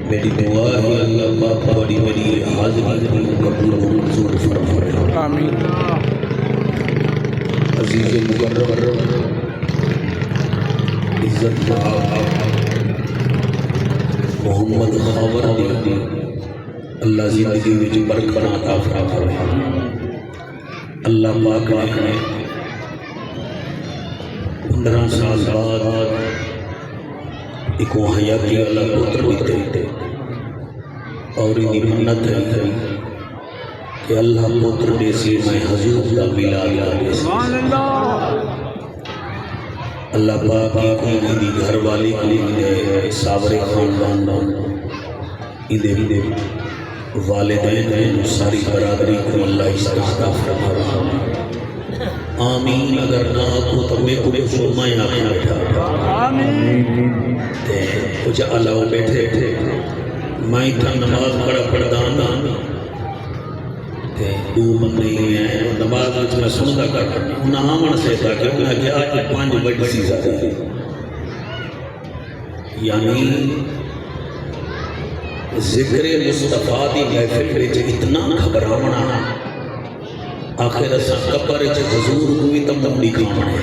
میری دعا ہے اللہ پاک بڑی بڑی حاضری قبول و منظور فرمائے آمین عزیز مکرم عزت محمد خاور دی اللہ زندگی وچ برکت عطا فرمائے اللہ پاک نے 15 سال بعد ایک حیاتی والا پتر دیتے اور انہی منت ہے کہ اللہ پتر دیسی میں حضور کا ملا دیسی اللہ پاک کی دی گھر والی دے ساور خاندان دے والدین ساری برادری کو اللہ استعطا فرمائے آمین اگر نہ کو تو میں کو فرمائے آخر بیٹھا کچھ علاوہ بیٹھے میں تھا نماز پڑھدانا دو بندے ہیں نماز میں سنتا کرتا انہاں آمن سے تھا کہ انہاں کیا آج 5 بڑی سی زیادہ ہے یعنی ذکر مصطفیٰ دی محفل وچ اتنا گھبراونا آخر اساں قبر وچ حضور ہوئی تم نہیں کھانے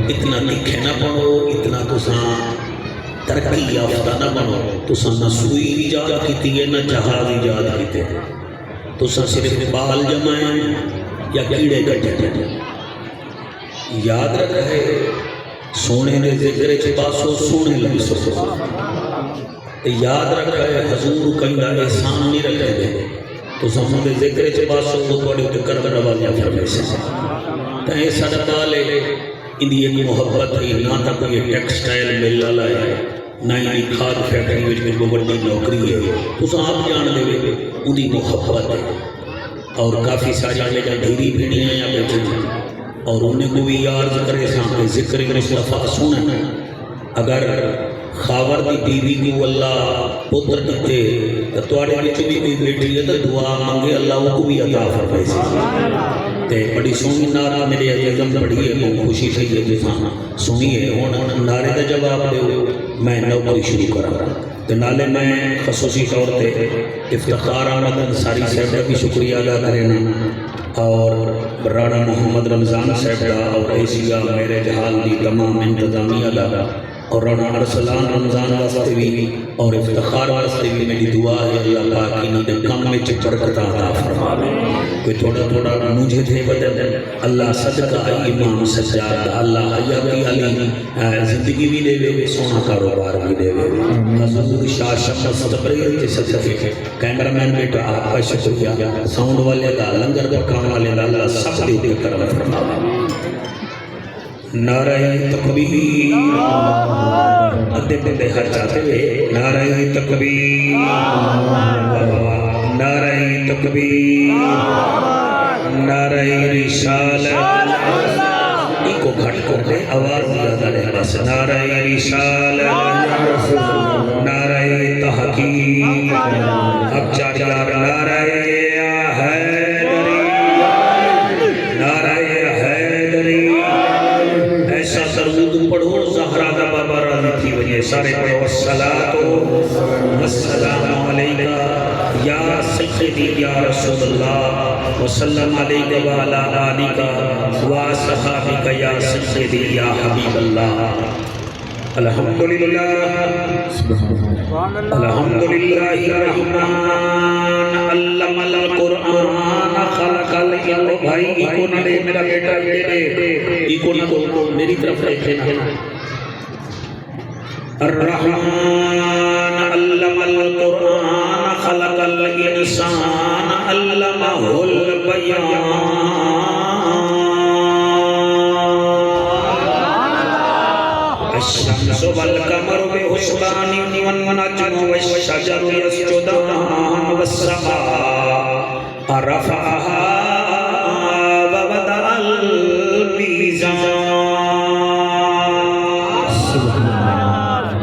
اتنا نکھے نہ بنو اتنا تساں ترقی یافتہ نہ بنو تساں نہ سوئی ایجاد کیتی ہے نہ جہاز ایجاد کیتے تساں صرف بال جمائیں یا کیڑے کٹے یاد رکھے سونے نے ذکر چ پاسو سونے لگی سو یاد رکھے حضور کہندا احسان نہیں رکھے دے تو سمجھے ذکر چ پاسو وہ تواڈے تے کرم نوازیاں فرمائے سے تے ساڈا نال اندی ایک محبت ہے نہ تک یہ ٹیکسٹائل مل والا ہے نہ ہی کھاد فیکٹری وچ کوئی بڑی نوکری ہے تو آپ جان دے اندی محبت ہے اور کافی ساری جگہ ڈھیری بھیڑیاں یا بیٹھے اور انہیں کو بھی عرض کرے سامنے ذکر مصطفیٰ سننا اگر خاور دی بیوی کو اللہ پتر دیتے تو تواڈے وچ بھی کوئی بیٹی ہے تو دعا مانگے اللہ کو بھی عطا فرمائے تے بڑی سونی نعرہ میرے عزیزم پڑھی ہے بہت خوشی سے یہ سنیے ہوں نعرے کا جواب دے میں نوکری شروع کرا تے نالے میں خصوصی طور تے افتخار احمد انصاری صاحب کا بھی شکریہ ادا کرنا اور رانا محمد رمضان صاحب کا اور ایشیا میرے جہال دی تمام انتظامیہ کا اور رانا ارسلان رمضان واسطے بھی اور افتخار واسطے بھی میری دعا ہے اللہ پاک انہوں نے کم میں برکت عطا فرمائے کوئی تھوڑا تھوڑا مجھے دے بدل اللہ صدقہ امام سجاد اللہ حیاتی علی زندگی بھی دے وے سونا کاروبار بھی دے وے حضور شاہ شمس تبریر کے صدقے کیمرمین بیٹا آپ کا شکریہ ساؤنڈ والے دا لنگر پکان والے دا اللہ سب دے کرم فرمائے نعرہ تکبیر ادھے بندے ہر چاہتے ہوئے نعرہ تکبیر نعرہ تکبیر نعرہ رسالت ان کو گھٹ کر دے آواز زیادہ رہے بس نعرہ رسالت نعرہ تحقیق اب چاہتا نعرہ سارے پڑھو الصلاۃ والسلام علیکہ یا سیدی یا رسول اللہ وسلم علیکہ وعلی آلکہ واصحابکہ یا سیدی یا حبیب اللہ الحمدللہ الحمدللہ الرحمن علم القرآن خلق الانسان بھائی ایکو نہ دے میرا بیٹا ایکو نہ میری طرف دیکھنا الرحمن علم القرآن خلق الانسان علمہ البیان الشمس والقمر بحسبان والنجم والشجر يسجدان والسماء رفعها ووضع الميزان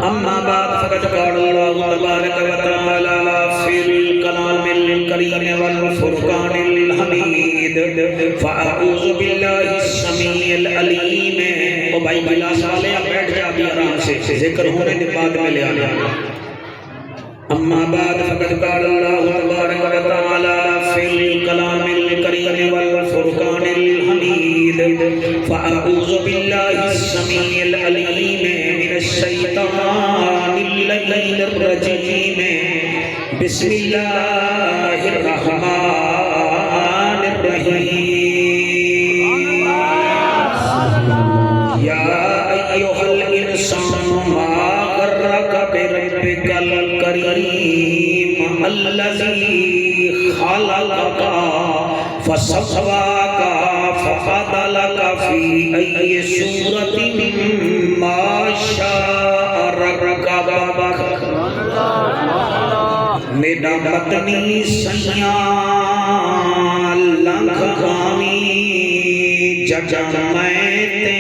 أما بعد فقد قال الله تبارك وتعالى في الكلام الكريم والفرقان الحميد فأعوذ بالله السميع العليم وہ بھائی گلاس والے بیٹھ جا بھی آرام سے ذکر ہونے کے بعد میں لے آنا اما بعد فقد قال اللہ تبارک و تعالی فی الکلام الکریم والفرقان الحمید فاعوذ باللہ السمیع العلیم من الشیطان اللعین الرجیم بسم اللہ الرحمن الرحیم یا ایھا الانسان ما غرک بربک الکریم الذی خلقک فسواک فعدلک فی ای صورت ما شاء رکبک میرا مدنی سیاں لنگھامی ججا میں تے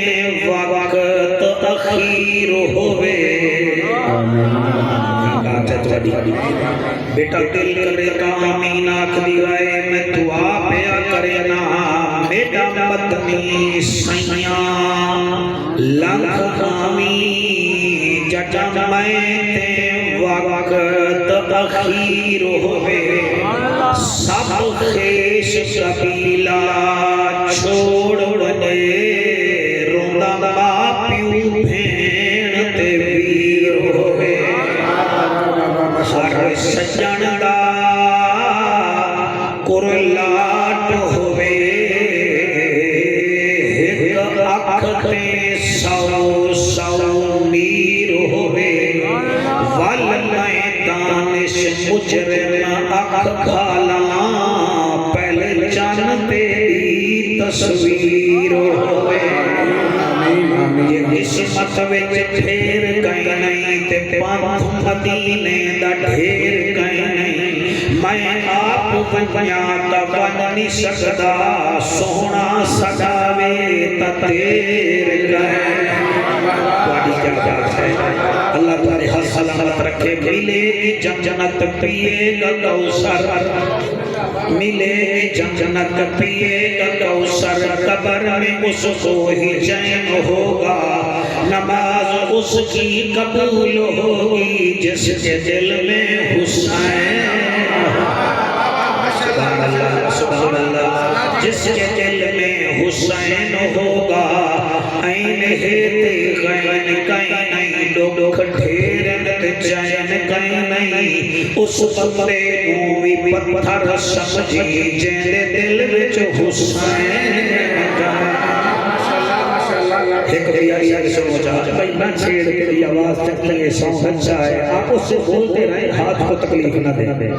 وقت اخیر ہوئے بیٹا دل کرے تا آمین آکھ دیوائے میں دعا پیا کرے نا میرا مدنی سیاں لنگھامی ججا میں تے وقت اخیر ہوئے سب خیش قبیلہ چھوڑ دے روندا باپ پیو بھین تے ویر ہوئے ہر سجن دا کرلاٹ ہوئے ایک اکھ تے سو سو میر ہوئے دانش مجرم اکھ کھالا پہلے چند تیری تصویر ہوئے یہ قسمت وچ پھیر گئے نہیں تے پانتھ مدینے دا ڈھیر گئے نہیں میں آپ بنیا تا بن نہیں سکدا سونا سجاوے تا تیر گئے تواڈی کیا بات ہے اللہ تعالی ہر سلامت رکھے ملے گی جنت پیے گا کوثر ملے گی جنت پیے گا کوثر قبر میں اس کو ہی چین ہوگا نماز اس کی قبول ہوگی جس کے دل میں حسین سبحان اللہ سبحان اللہ جس کے دل میں حسین ہوگا این ہیتے غین کہیں نہیں لوگ ڈھیرن چین کہیں نہیں اس بندے نوی پتھر سمجھی جیندے دل وچ حسین ایک بیاری آگے سنو چاہتا بھائی میں چھیڑ کے لیے آواز چکتے ہیں سانگ اچھا ہے آپ اس سے بولتے رہیں ہاتھ کو تکلیف نہ دیں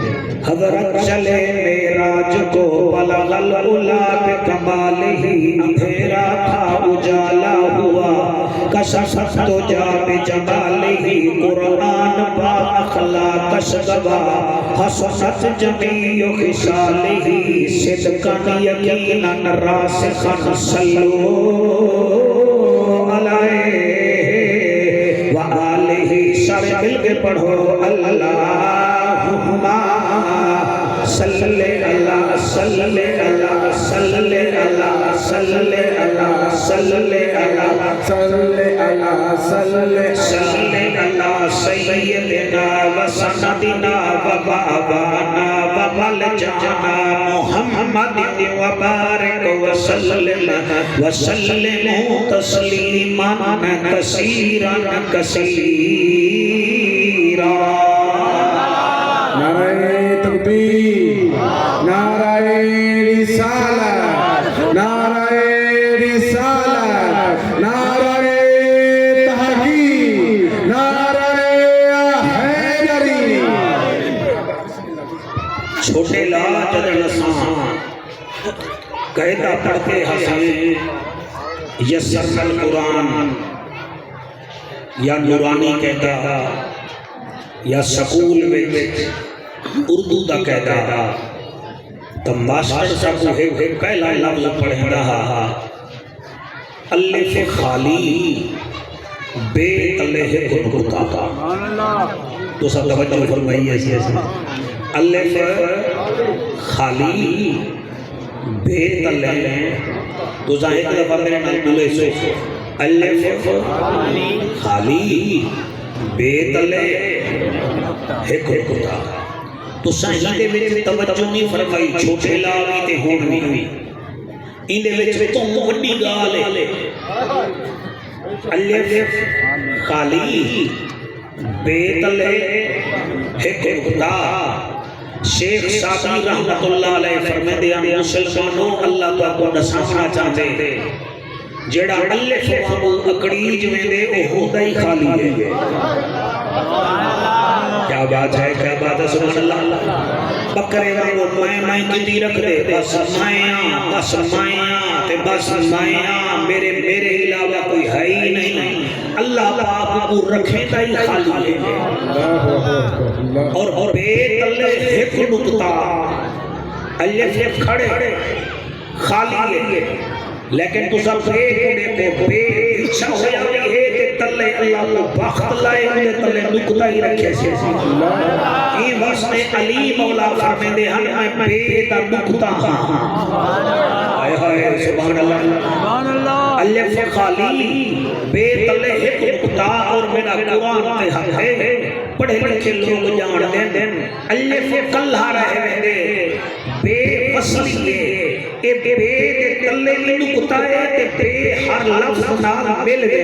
حضرت چلے میراج کو بلغ العلا بکمالہی اندھیرا تھا اجالا ہوا کشف تو جا بجمالہی قرآن با اخلاقش گوا حسنت جمیع خصالہی صدقا یقینا راسخا صلو علیہ وآلہ سارے مل کے پڑھو اللہم صلی اللہ صلی اللہ صلی اللہ صلی اللہ صلی اللہ صلی اللہ صلی اللہ سیدنا و سندنا و بابانا و بلجانا محمد و بارک و سلم تسلیما کثیرا کثیرا نعرہ تکبیر نعرہ رسالت نعرہ رسالت نعرہ تحقیق نعرہ حیدری چھوٹے لاج نسان قیدہ پڑھتے حسین یسر القرآن یا نورانی کہتا یا سکول وچ اردو دا کہتا تو ماسٹر صاحب ہے پہلا لفظ پڑھیں رہا الف خالی بے الہ گنگتا تو سب توجہ فرمائیے ایسے الف خالی بے الہ تو ظاہر دفعہ میرے نال بولے سو الف خالی بے تلے ایک نقطہ تو صحیح دے وچ توجہ نہیں فرمائی چھوٹے لا بھی تے ہون بھی ان دے وچ تو وڈی گال ہے الف خالی بے تلے ایک نقطہ شیخ سعدی رحمت اللہ علیہ فرماتے ہیں مسلمانوں اللہ تعالیٰ کو دسانا چاہتے جڑا الف وانگو اکڑیج میں دے او ہوتا ہی خالی ہے کیا بات ہے سبحان اللہ بکرے وانگو میں کتی رکھ دے بس مائیاں تے بس مائیاں میرے علاوہ کوئی ہے ہی نہیں اللہ پاک کو رکھے تا ہی خالی ہے اور بے تلے ایک نقطہ الف کھڑے خالی ہے لیکن تو سب ایک کو بے اچھا ہو جاتی ہے کہ تلے اللہ کو وقت لائے ہوئے تلے نکتہ ہی رکھے سے یہ واسطے علی مولا فرمے دے ہم میں بے تا نکتہ آئے ہائے سبحان اللہ الف خالی بے تلے ایک نکتہ اور میرا قرآن تے حق ہے پڑھے لکھے لوگ جان دیں الف کلہ رہے دے بے وصلی ہے اے بے دے تلے نکتہ ہے تے بے ہر لفظ نال مل دے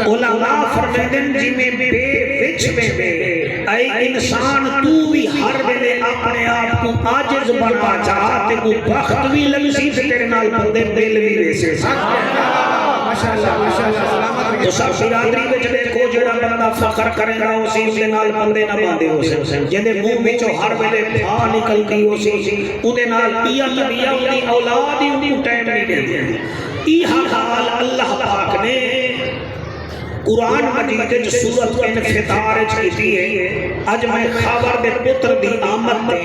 علماء فرمائیں جی میں بے وچ میں بے اے انسان تو بھی ہر ویلے اپنے آپ کو عاجز بنا چاہتے کو وقت بھی لمسی تیرے نال بندے دل بھی ویسے تو سب برادری وچ دیکھو جڑا بندہ فخر کرے گا اسی دے نال بندے نہ باندے ہو سے جے منہ وچوں ہر ویلے پھا نکلدی ہو سی اودے نال پیا تبیا دی اولاد ہی اودی ٹائم نہیں دیندی ای حال اللہ پاک نے قرآن مجید جو سورت انفطار چیتی ہے آج میں خبر دے پتر دی آمد دے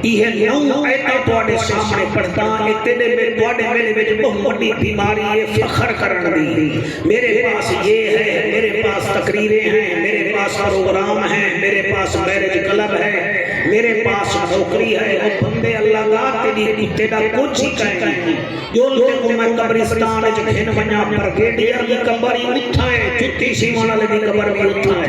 یہ نو ایتا توڑے سامنے پڑھتا اتنے میں توڑے میرے وچ بہت بڑی بیماری ہے فخر کرن دی میرے پاس یہ ہے میرے پاس تقریریں ہیں میرے پاس پروگرام ہیں میرے پاس میرج کلب ہے میرے پاس نوکری ہے اور بندے اللہ کا تیرا کچھ ہی کہیں جو لوگوں کو میں قبرستان جو کھن بنیا پر گیڈیر کی قبر ہی اٹھائے جتی شیمانہ لگی قبر بھی اٹھائے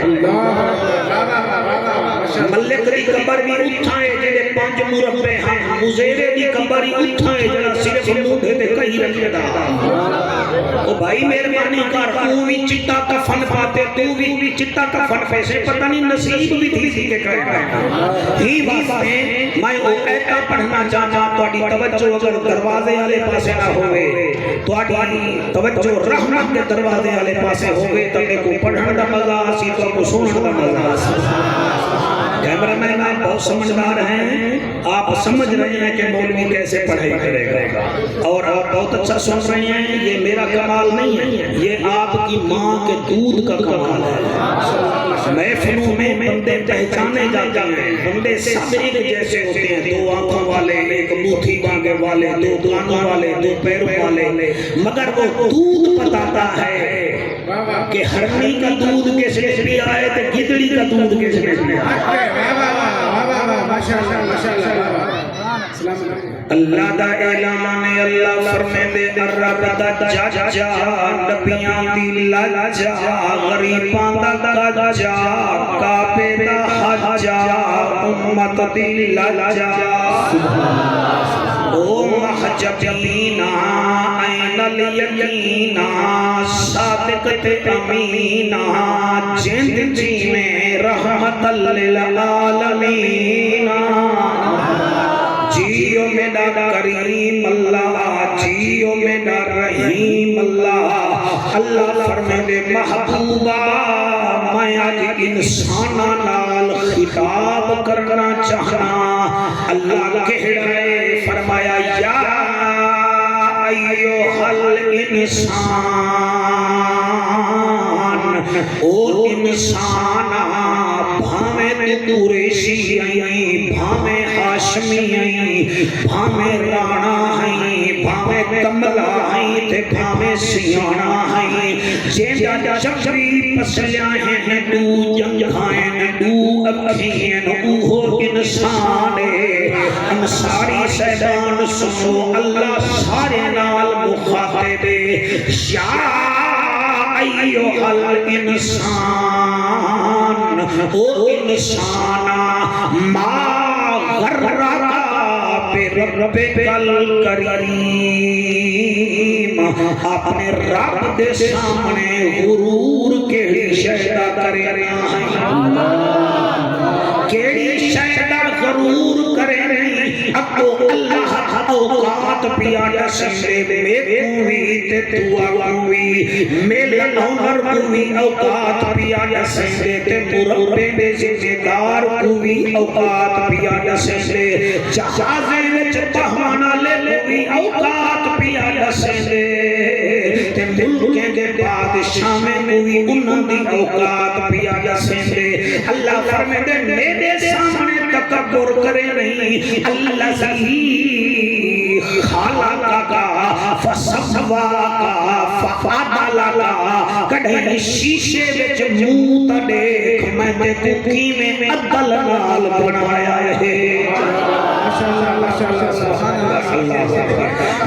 ملک دی قبر بھی اٹھائے جنہیں 5 مربع ہیں مزیرے دی قبر ہی اٹھائے جنہیں صرف مودھے دے کہیں رکھے دا او بھائی مہربانی کر تو بھی چٹا کفن پاتے تو بھی چٹا کفن پیسے پتہ نہیں نصیب بھی تھی کے کہے ہی واسطے میں او ایتا پڑھنا چاہتا تواڈی توجہ اگر دروازے والے پاسے نہ ہوئے تواڈی توجہ رحمت کے دروازے والے پاسے ہوئے تے کو پڑھن دا مزہ اسی تو کو سنن دا مزہ اسی کیمرہ مین آپ بہت سمجھدار ہیں آپ سمجھ رہے ہیں کہ مولوی کیسے پڑھائی کرے گا اور آپ بہت اچھا سن رہے ہیں یہ میرا کمال نہیں ہے یہ آپ کی ماں کے دودھ کا کمال ہے محفلوں میں بندے پہچانے جاتے ہیں بندے سب ایک جیسے ہوتے ہیں 2 آنکھوں والے ایک موٹھی بانگے والے 2 کانوں والے 2 پیروں والے مگر وہ دودھ بتاتا ہے کہ ہرنی کا دودھ کس نے پیا ہے تو گدڑی کا دودھ کس نے پیا ہے اللہ دا اعلان ہے اللہ فرمے دے رب دا جا نبیاں دی لجا غریباں دا جا کعبے دا حجا امت دی لجا او محجبینا این الیقینا صادق تے امینا جند جی میں رحمت للعالمین جیو میرا کریم اللہ جیو میرا رحیم اللہ اللہ فرمے دے محبوبہ میں آج انسانہ نال خطاب کرنا چاہنا اللہ کہڑے فرمایا یا ایوہ الانسان او انسانا بھامے قریشی آئی بھامے ہاشمی آئی بھامے رانا آئی بھامے کملا آئی تے بھامے سیانا آئی جیندہ چکری پسلیاں ہیں دو جنگھائیں دو اکھیں اوہو انسان انصاری سیدان سنو اللہ سارے نال مخاطب یا ایھا الانسان او انسانا ما غرک بربک الکریم اپنے رب دے سامنے غرور کیڑی شے دا کرے رہا ہے کیڑی شے دا غرور کرے رہی اکو اللہ اوقات پیادا سمرے میں کوئی تے تو آگوی میلے اونر کوئی اوقات پیادا سمرے تے مربے بے زندگار کوئی اوقات پیادا سمرے جہازے وچ بہوانا لے کوئی اوقات پیادا سمرے تے ملکیں دے بادشاہ میں کوئی انہوں دی اوقات پیادا سمرے اللہ فرمے دے میرے سامنے تکبر کرے نہیں اللہ زہی خالقا فسواکا فعدلکا کڑھائی شیشے وچ منہ تا دیکھ میں تے کو میں عدل نال بنایا ہے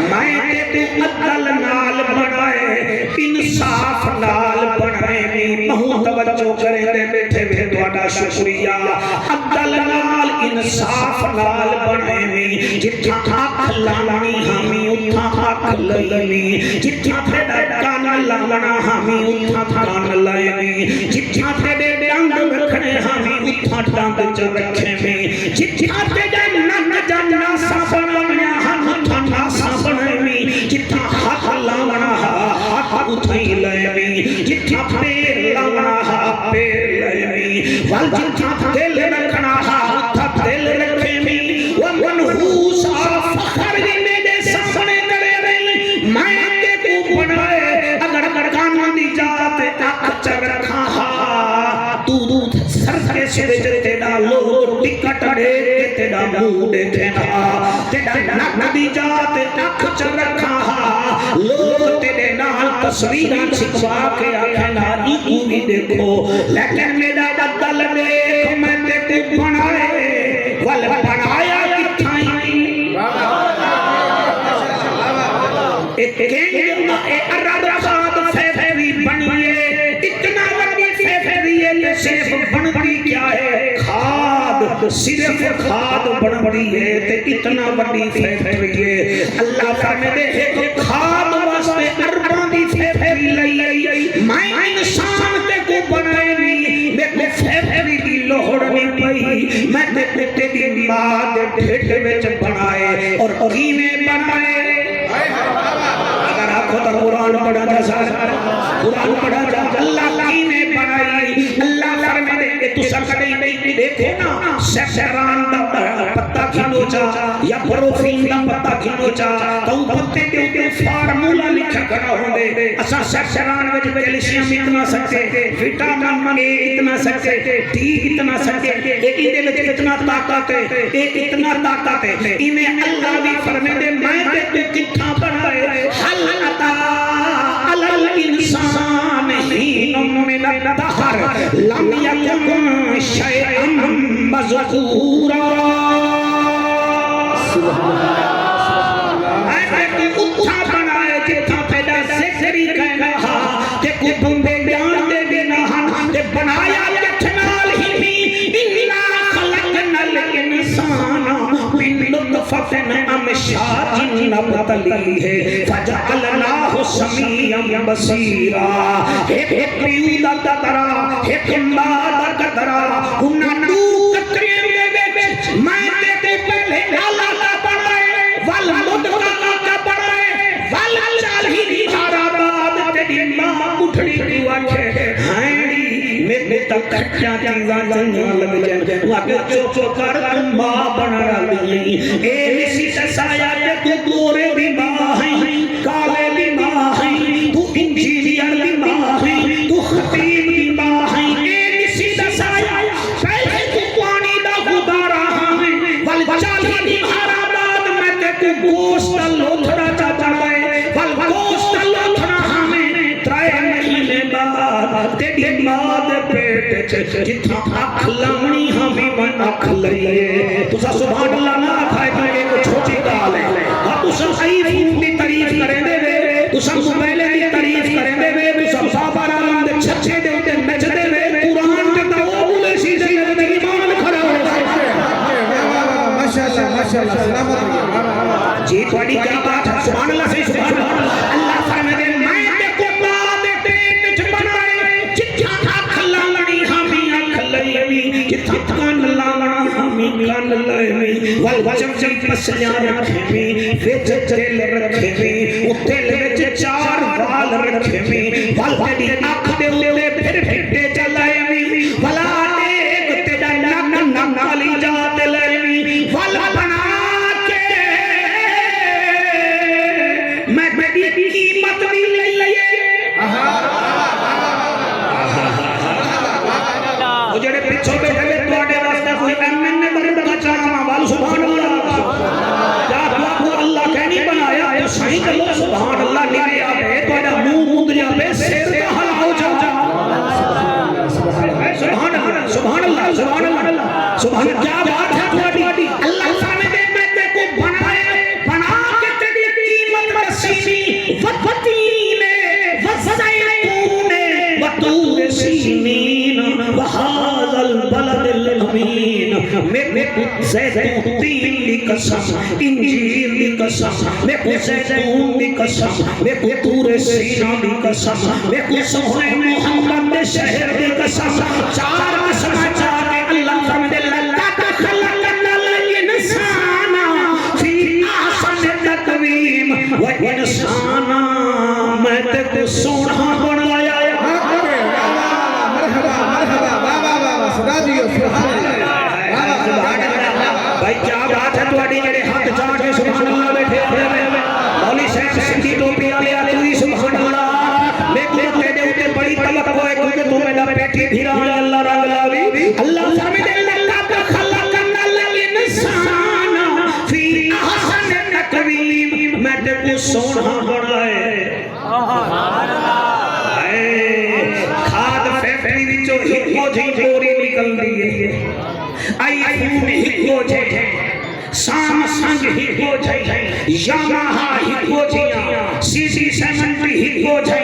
میں تے عدل نال بنائے انصاف نال بنائے بہت توجہ کرے تے بیٹھے وے تہاڈا شکریہ عدل نال انصاف نال بنائے جتھا اکھ لانی ہمیں اتھا اکھ لانی جتھا تھیڑا کان لانا ہمیں اتھا کان لائیں جتھا تھیڑے ڈنگ رکھنے ہمیں اتھا ڈنگ چ رکھے میں جتھا تھیڑے نک جانا سا بنایا ہم اتھا ناسا بنائیں جتھا ہاتھ لانا ہاتھ اتھائی لائیں جتھا پیر لانا پیر لائیں وال جتھا دل رکھنا اتھا دل رکھے میں ومنحوس فخر بھی میرے سامنے کرے رہی میں تے کو بنائے اگر کانوں دی جات اکھ چ رکھا تو سر کے سر تیرا لوگ ٹکٹ دے تیرا منہ دیکھنا تیرا نک دی جات اکھ چ رکھا لوگ تیرے نال تصویراں چھپوا کے آکھنا ایکو بھی دیکھو لیکن میرا عدل دیکھ میں تے کو بنائے ول بنایا فیفری بنیے اتنا بڑی فیفری ہے کہ صرف بنتی کیا ہے کھاد صرف کھاد بنتی ہے تے اتنا بڑی فیفری ہے اللہ فرمے دے ایک کھاد واسطے ارباں دی فیفری لئی میں انسان تے کو بنائے نہیں میں فیفری دی لوڑ نہیں پئی میں تے دی ماں دے ڈھڈ وچ بنائے اور کیویں بنائے خدا قرآن پڑھا جا سارا قرآن پڑھا جا اللہ کی نے بنائی اللہ فرمے دے تو سکڑی نہیں دیکھو نا سیفران دا پتہ کھنو چا یا پروفین دا پتہ کھنو چا تو پتے دے اوپر فارمولا لکھا کھڑا ہوندے اسا سیفران وچ کیلشیم اتنا سکتے وٹامن اے اتنا سکتے ڈی اتنا سکتے اے دے وچ اتنا طاقت ہے اے اتنا طاقت ہے ایویں اللہ بھی فرمے دے میں تے کتھا بنائے حل على الإنسان حين من الدهر لم يكن شيئا مذكورا اٹھا بنائے جتھا پیدا ذکری کہنا تے کو بندے بیان دے دینا تے بنایا جتنال ہی انا خلقنا الانسان من نطفة امشاج نبتلیہ فجعلناہ سمیعا بصیرا ایک پیودا قطرہ ایک مادہ قطرہ انہاں دو قطرے میں تے پہلے اللہ کا بنائے والمدغہ کا بنائے والچالہی دھارا بعد تیری ماں اٹھڑی دیواچے ہائنی میرے تک کھٹیاں چیزاں چنگاں لگ جائیں واقع چو کر ماں بنا لی اے اسی سسایا تے تو گورے بھی ماں ہیں کالے بھی ماں ہیں تو انجینئر بھی ماں ہیں تو خطیب بھی ماں ہیں اے اسی سسایا پہلے تو پانی دا خدا رہا ہے والچالی دھارا بعد میں تے تو گوشت لوتھڑا چاچا ہے والگوشت لوتھڑا ہمیں ترائے مہینے بعد تیری ماں دے پیٹ جتھا اکھ لامنی ہمیں میں اکھ لئیے تسا سبحان اللہ نہ کھائے تو ایک چھوٹی گال ہے تسا صحیح فون دی تعریف کریں دے تسا موبائل دی تعریف کریں دے تسا بابا والجم پسلیاں رکھے میں وچ تیل رکھے میں تیل وچ 4 وال رکھے میں وال دی اکھ دے اُتے پھر پھٹے چلائے میں ولا ایک تیرا نک نالی جاتے لے میں وال بنا کے میں دی قیمت بھی لئیے جڑے پیچھے بیٹھے ہوئے تواڈے واسطے کوئی ایمن نے بندہ بچانا وال سبحان اللہ کیا کو اللہ کہنی بنایا ہے صحیح کرو سبحان اللہ نہیں آوے تواڈا منہ مندریا پہ سر تے ہلاؤ جا سبحان اللہ سبحان اللہ سبحان اللہ سبحان کیا بات ہے تواڈی اللہ سامنے دے میں تے کو بنائے بنا کے تیری قیمت رسیدی وتین وزیتون وطور سینین وهذا البلد الامین میں زیتون کی قسم انجیل کی قسم میں زیتون کی قسم میں طور سینا کی قسم میں سونے محمد کے شہر کی قسم 4 قسم چاہ کے اللہ فرمائے لقد خلقنا الانسان فی احسن تقویم وانسان میں تے سونا بنایا بھائی کیا بات ہے تواڈی جڑے ہاتھ چاہ کے سبحان اللہ بیٹھے ہوئے مولی صاحب سندھی ٹوپی والے آلی سبحان اللہ لیکن تیرے اوتے بڑی توقع ہے کیونکہ تو میرا بیٹھی پھرا اللہ رنگ لاوی اللہ فرمائے لقد خلقنا الانسان فی احسن تقویم میں تے کو سونا بنائے سبحان اللہ کھاد فیکٹری وچوں ہکو جی چوری نکل دی ہے آئی فون ہکو جے سامسنگ ہکو جے یاماہا ہکو جیاں سی سیمنٹری ہکو جے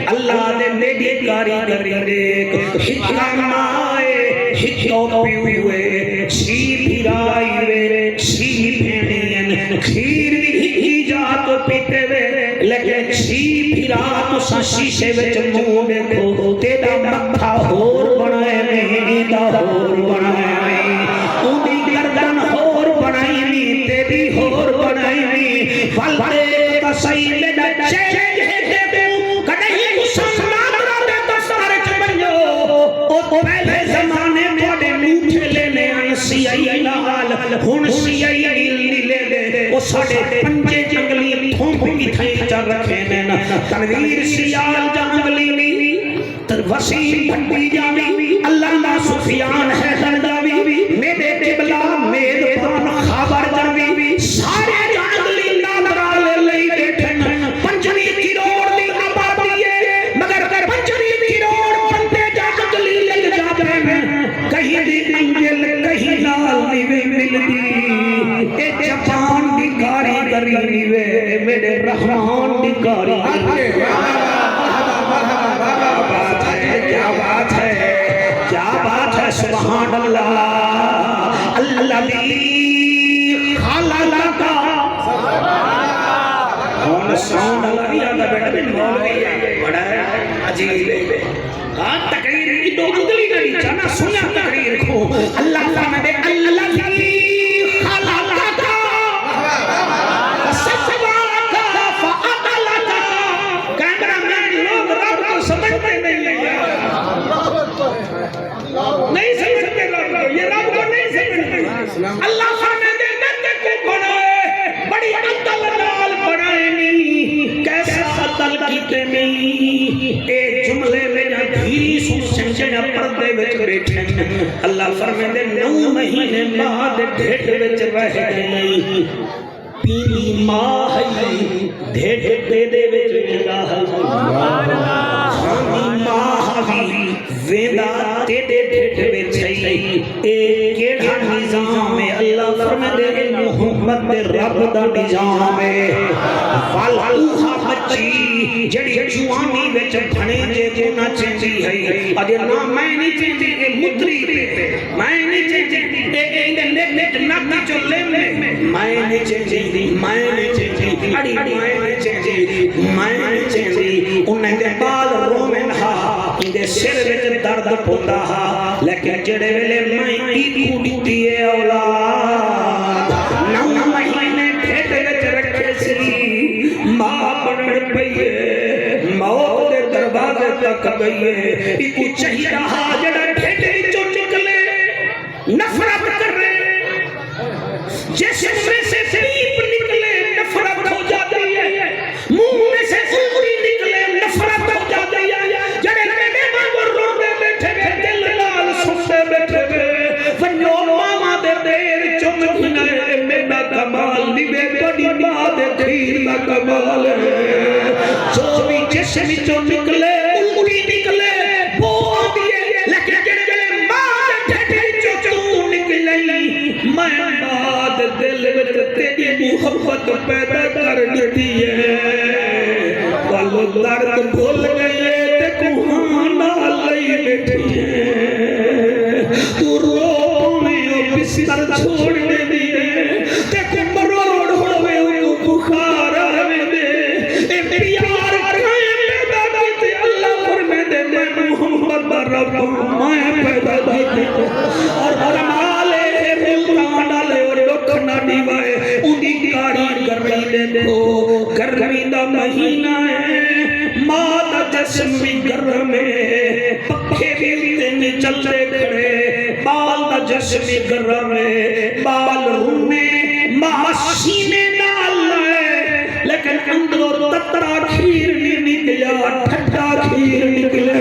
اللہ دے میڈی کاریگر ایک ہکا مائے ہکو پیوئے چھی پھرائی وے چھی پھینین کھیر بھی ہکی جا تو پیتے وے لیکن چھی پھرا تو سا شیشے وچ منہ دیکھو تیرا متھا ہور بنائے نہیں دا ہور بنائے نہیں اونی گردن ہور بنائی نہیں تیری ہور بنائی نہیں والے کا صحیح لینا چینج ہے دیکھو کدہی حسن نادرہ دے دستار چبنیو او پہلے زمانے توڑے موٹھے لینے آئے سیائی نال ہون سیائی لے دے او ساڑے پنجے جنگلی تھوم کی تھائی چر رکھے نینا تنویر سیال جنگلی وسیم بھٹی جاوی اللہ سفیان ہے درداوی میرے قبلہ میدبان خبر جاوی سارے جنگلی نادرہ لے لئی بیٹھن 5 کروڑ دی آبادی ہے مگر 5 کروڑ بندے جنگلی لگ جاتے ہیں کہیں دی انجل کہیں نال دی ملدی اے جپان دی کاری کری نیوے میرے رحمان دی کاری کیا بات ہے سبحان اللہ اللہ خالق کون سون اللہ بھی آگا بیٹا بھی مولوی ہے بڑا ہے عجیب ہے ہاں تقریر کی دو انگلی نہیں جانا سنیا تقریر کو اللہ فرمائے اللہ خالق فسواک فعدلک کیمرہ مین لوگ رب کو سمجھتے نہیں سمجھتے یہ رب کو نہیں سمجھتے اللہ فرمائے نندے کو بنائے بڑی عدل نال بنائے نہیں کیسا عدل کیتے نہیں اے جملے میں دھیری سن سنجنہ پردے وچ بیٹھے اللہ فرمائے 9 مہینے بعد ڈھیٹ وچ رہ گئی پیلی ماں ہے ڈھیٹ دے وچ ویلا ہے خانی ماں ہے ویلا تیرے ڈھیٹ وچ ہے اے کیڑا نظام ہے اللہ فرمائے محمد دے رب دا نظام ہے والوہا بچی جڑی جوانی وچ بھنے جے کو نہ چیندی ہے اجے نہ میں نہیں چیندی اے مدری پہ میں نہیں چیندی اے نیٹ نہ چلے میں نہیں چیندی میں نہیں چیندی اڑی میں نہیں چیندی انہیں دے بال رومن ہا اندے سر وچ درد پوندا ہا لیکن جڑے ویلے میں کی کھوڑی اولاد گئی ہے ایک چہیدہ جڑا ڈھڈ وچوں نکلے نفرت کرے جسم میں سے پیپ نکلے نفرت ہو جاتی ہے منہ میں سے الٹی نکلے نفرت ہو جاتی ہے جڑے میرے مانگو روندے بیٹھے گئے دل نال سوتے بیٹھے گئے ونجو ماما دے دیر چم گھنے میرا کمال دیوے بڑی ماں دے کھیر دا کمال ہے جو بھی جسم چوں نکلے الٹی نکلے وہ آدھیے لیکن جڑے ماں دے ڈھڈ چوں نکلے میں بات دل میں تیری محبت پیدا کر دیتی ہے والو درد بھول گئے تے کوہانا لئی بیٹھی ہے تو رو میں بستر چھوڑ دے دیے تے کو مروڑ ہوئے ان بخار آوے دے اے پیار کھائے پیدا کیتے اللہ فرمے دے محمد رب میں پیدا کیتے اور کمالے ملتان ڈالے اور رکھنا دیوائے انہی کاری گرمی دیکھو گرمی دا مہینہ ہے ماں دا جسم بھی گرم ہے پکھے بھی دن چلتے کھڑے بال دا جسم بھی گرم ہے بال رونے ماں سینے نال ہے لیکن اندر تترا کھیر نہیں نکلیا ٹھٹا کھیر نکلے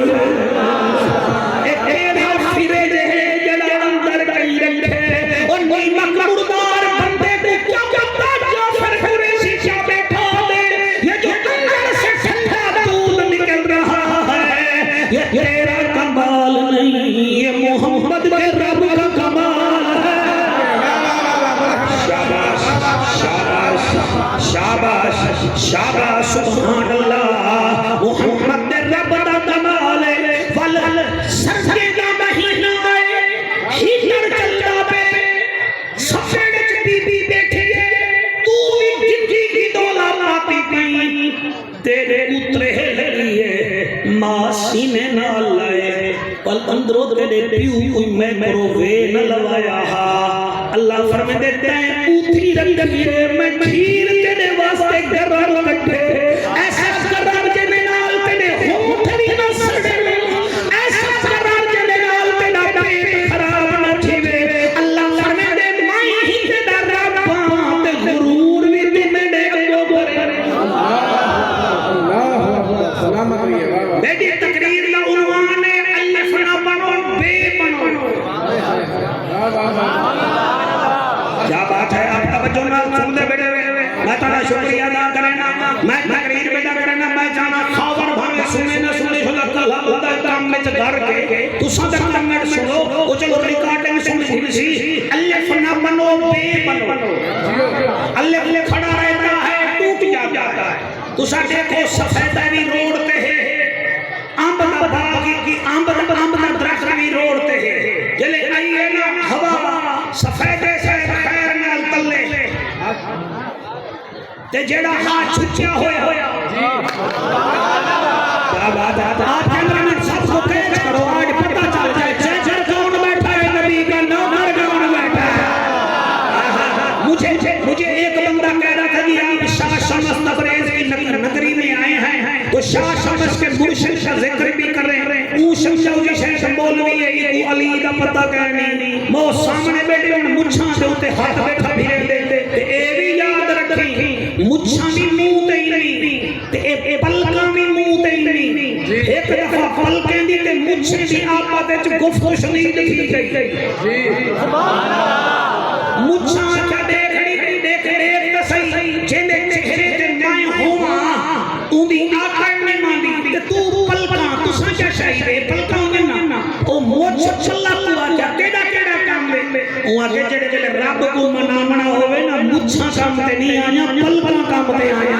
ایک ایرا پھرے دے جڑا اندر کئی رکھے اور نئی مقردار بندے کو کیا کہتا جعفر قریشی کیا بیٹھا دے یہ جو اندر سے ٹھنڈا دودھ نکل رہا ہے یہ تیرا کمال نہیں یہ محمد کے رب کا کمال ہے شاباش شاباش شاباش شاباش سبحان اللہ محمد کے رب کا کمال ہے ول سردی کا مہینہ ہے ہیٹر چلتا پہ سفید بی بی بیٹھے گئے تو بھی جنجی کی دولا پاتی گئی تیرے اترے لیے ماں سینے نہ لائے پل اندروں تیرے پیو کوئی میں مرووے نہ لوایا اللہ فرمے دیتے ہیں پوتھی رنگ لیے میں کھیر تیرے واسطے گرار رکھے ایسا گرار جنے نال تیرے ہونٹ بھی نہ سڑے ایسا گرار جنے نال تیرا پیٹ خراب نہ چھوے اللہ فرمے دے مائی ہی تیرا رب تے غرور بھی میرے اگو برے سلامت رہیے بابا بیٹی تقریر کا عنوان ہے الف نہ بنو بے بنو کیا بات ہے آپ توجہ نہ سن دے بیٹے میں تھوڑا شکریہ ادا کرنا میں تقریر بیٹا کرنا میں جانا خبر بھاوے سنے نہ سنے خدا کلا ہوتا ہے کام میں گھر کے تو سب کمنٹ سنو او چلو ریکارڈنگ سن سی الف نہ بنو بے بنو الف کھڑا رہتا ہے ٹوٹ جاتا ہے تو سا دیکھو سفیدی روڈ پہ ہے امب دا باغ کی امب دا درخت بھی روڈ پہ ہے جلے آئیے نا ہوا سفیدے سے خیر نال تلے تے جیڑا ہاتھ چھچیا ہویا کیا بات ہے آپ کیمرامین سب کو کیچ کرو آج پتہ چل جائے جیسر کون بیٹھا ہے نبی کا نوکر کون بیٹھا ہے مجھے ایک بندہ کہہ رہا تھا کہ آپ شاہ شمس تبریز کی نگری میں آئے ہیں تو شاہ شمس کے مرشد کا ذکر بھی کر رہے ہیں اون شمشاوجی شیخ مولوی ہے یہ علی کا پتہ کہنی مو سامنے بیٹھے ان مچھاں دے ہوتے ہاتھ بیٹھا بھیرے دے اے بھی یاد رکھی مچھاں بھی منہ تے ہی نہیں تے اے پلکاں بھی منہ تے ہی نہیں ایک دفعہ پلکیں دی تے مچھیں بھی آپا تے گفتگو شنید تھی گئی مچھاں کیا دیکھ صحیح جیندے چہرے تے میں ہوا اون دی آکڑ نہیں ماندی تے تو پلکاں تو سچا شاہی پلکاں نا او موچ چلا پوا کیا کیڑا کام لے او اگے جڑے رب کو مناونا ہوے نا مچھاں کام تے نہیں آیا پلکاں کام تے آیا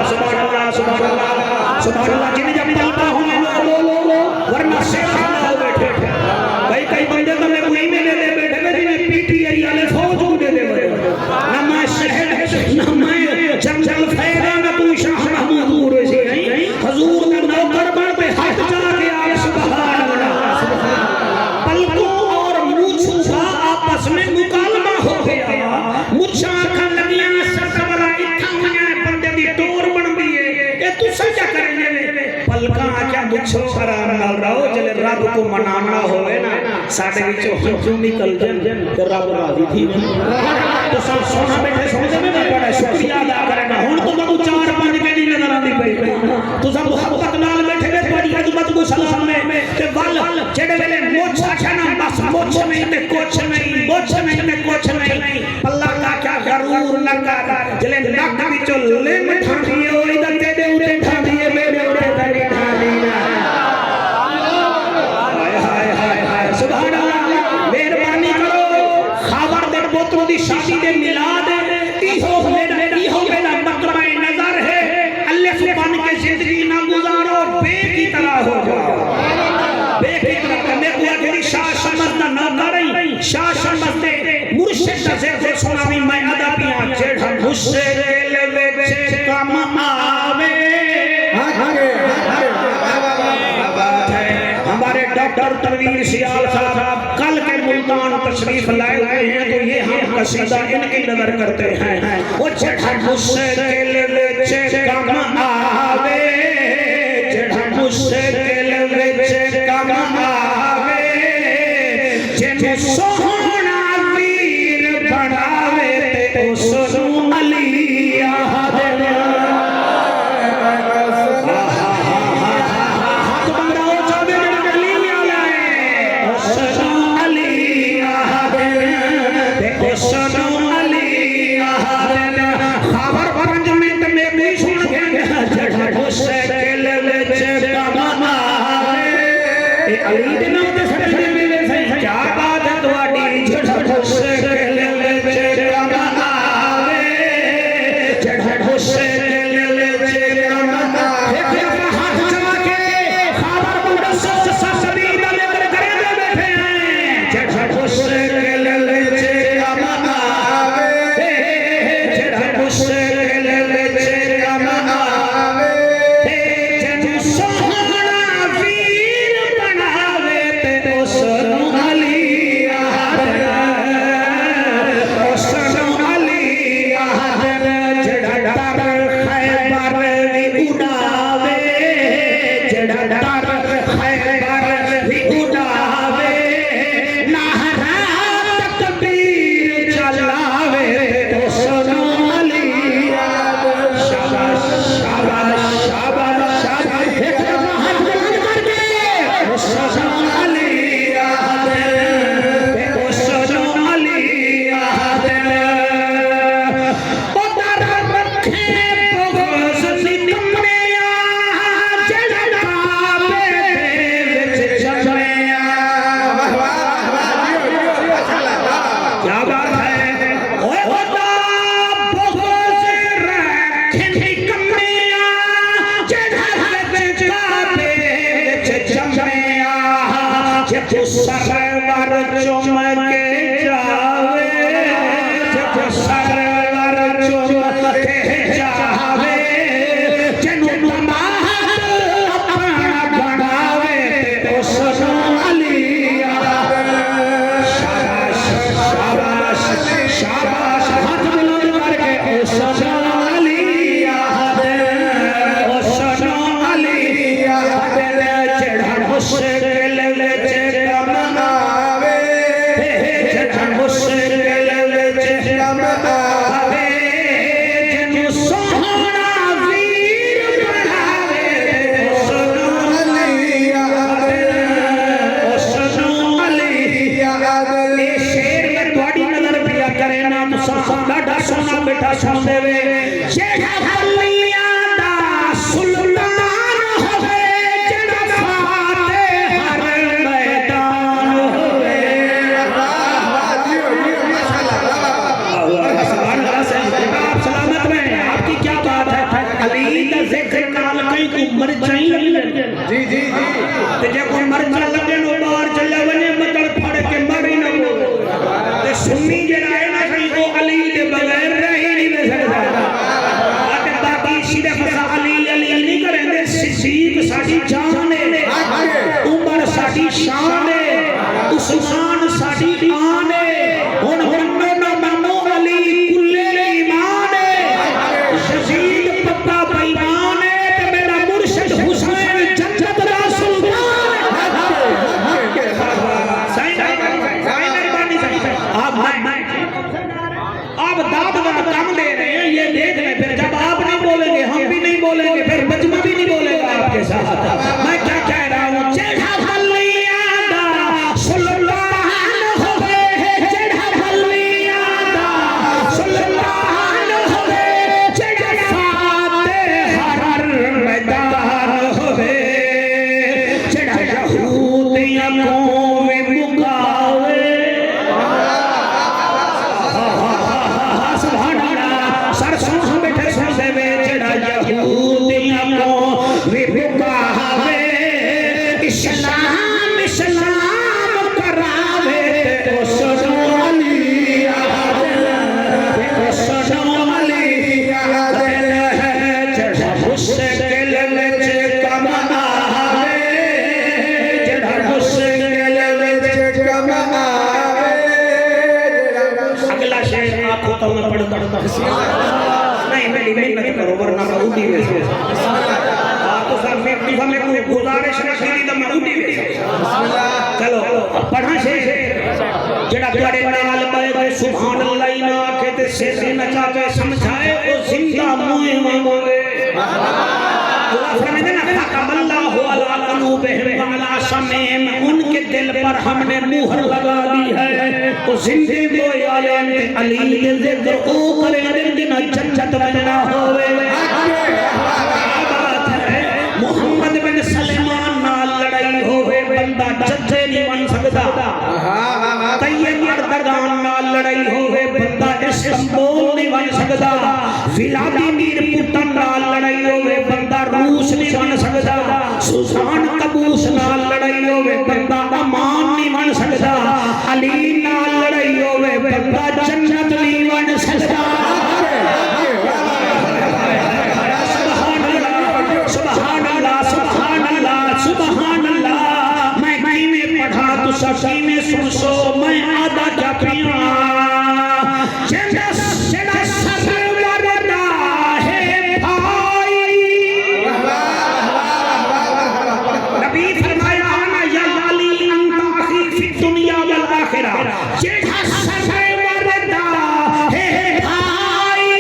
سبحان اللہ سبحان اللہ سبحان اللہ جن جب پلکاں ہونے ورنہ شیخ نہ ہو بیٹھے بھائی کئی بندے تو میں نہیں میں دے بیٹھے میں پی ٹی آئی والے فوج کو دے دے نہ میں شہر نہ میں جنگل فیضا نہ تو شاہ محمود سے حضور کا نوکر بن پہ ہاتھ چلا کے آپ سبحان اللہ پلکوں اور مونچھوں کا آپس میں مکالمہ ہو گیا مجھا آنکھاں لگیاں سر والا اتھا ہویا بندے دی ٹور بن دیئے سجدہ کرنے میں پلکاں کیا مچھو آرام نال رہو جلے رب کو منانا ہوئے نا ساڑھے وچوں ہنجو نکل جن تے رب راضی تھی تو سب سونا بیٹھے سوچے میں بڑا شکریہ ادا کرنا ہن تو تانوں 4-5 کہنی نظر آندی پئی تو سب محبت نال بیٹھے نے تہاڈی عظمت کو سلام میں تے ول جڑے ویلے مچھ آکھیا نا بس مچھ نہیں تے کچھ نہیں مچھ نہیں تے کچھ نہیں اللہ کا کیا غرور نہ کر جلے نک وچوں لم ٹھاندی ہوئی تے تیرے اوتے ٹھاندی ہے میرے اوتے تے ٹھاندی نہ ہائے ہائے ہائے سبحان اللہ مہربانی کرو خبر دے پوتروں دی شادی دے میلاد ایہو میرا مقبرہ نظر ہے الف بن کے زندگی نہ گزارو بے کی طرح ہو جاؤ بے کی طرح میں کوئی اگلی شاہ شمس دا نہ کریں شاہ شمس دے مرشد دا زیر سناوی میں ادا پیاں جیڑا مشکل وچ کم آوے ہمارے ڈاکٹر تنویر سیال صاحب کل کے ملتان تشریف لائے ہوئے ہیں تو یہ ہم قصیدہ ان کی نظر کرتے ہیں وہ جڑا مشکل وچ کم آوے جڑا مشکل وچ کم آوے جن سونا ویر بناوے تے اس نو علی آہد علی دے نام تے سجدے میں سے کیا بات ہے تواڈی جڑا مشکل وچ کم آوے جڑا مشکل وچ کم آوے ہاتھ چلا کے خبر بندہ سبھی دا ذکر کرے بیٹھے ہیں جڑا مشکل وچ کم آوے جڑا مشکل وچ کم آوے جن سونا ویر بناوے تے اس نو علی آہد اس نو علی آہد جڑا ڈر خیبر وی اڑاوے جڑا ڈر خیبر وی اڑاوے نہرا تکبیر چلاوے اس نو علی آہد شاباش شاباش شاباش شاباش ایک دفعہ ہاتھ بلند کر کے اس نو علی آہد اس نو علی آہد او در رکھے بغض نکمیا جڑا کعبے وچ جمیا کیا بات ہے اوے خدا بغض رکھے نکمیا جڑا کعبے وچ جمیا جب سرور چوم کے جاوے جب سرور چوم کے جاوے جنو نماز اپنا بناوے اس نو علی آہد شاباش شاباش شاباش ہاتھ بلند کر کے اس نو علی آہد اس نو علی آہد جڑا مشکل وچ کم آوے جڑا مشکل وچ کم آوے جن سونا ویر بناوے اس نو علی آہد اس نو علی آہد اے شیر میں تہاڈی نظر پیا کرے نا تساں ڈاڈا سونا بیٹا سن دے وے جڑا ولیاں دا سلطان ہوے جڑا فاتح ہر میدان ہوے سبحان اللہ سے آپ سلامت میں آپ کی کیا بات ہے علی دا ذکر نال کہیں کو مر جائیں لگے جی جی جی تے جے کوئی مر جا لگے نو باہر چلے ونے مطل پھڑ کے مر ہی نہ ہو تے سنی جڑا ہے نا کہیں کو علی دے بغیر رہ ہی نہیں دے سکدا اتے باقی صرف علی علی نہیں کریں دے صدیق ساڈی جان ہے عمر ساڈی شان ہے عثمان ساڈی آن ہے ہن نہ منو علی کلے ایمان ہے یزید پپا بے ایمان ہے تے میرا نہیں میری محنت کرو ورنہ میں اٹھی ویسے تو سر میں کوئی گزارش نہ کری تو میں اٹھی ویسے چلو پڑھا شیر جڑا تواڈے نال بے سبحان اللہ نہ آکھے تے سیدھے نچاوے سمجھائے او زندہ موئے ہوے اللہ فرماتے ہیں نا ختم اللہ علی قلوبہم وعلی سمعہم ان کے دل پر ہم نے مہر لگا دی ہے تو زندے موئے والے علی کے ذکر او کرے دن جنت بننا ہوے محمد بن سلیمان نال لڑائی ہوئے بندہ ججے نہیں بن سکتا طیب اردگان نال لڑائی ہوئے بندہ استنبول نہیں بن سکتا ولادیمیر پوتن نال لڑائی ہوئے بندہ روس نہیں بن سکتا سوزان قبوس نال لڑائی ہوئے بندہ امان نہیں بن سکتا علی نال لڑائی ہوئے بندہ جنت نہیں بن سکتا سچی میں سن سو میں آدھا کیا پیاں جنہ سڑا سر وردا ہے بھائی نبی فرمایا انا یا علی انت اخی فی دنیا والآخرہ جنہ سر وردا ہے بھائی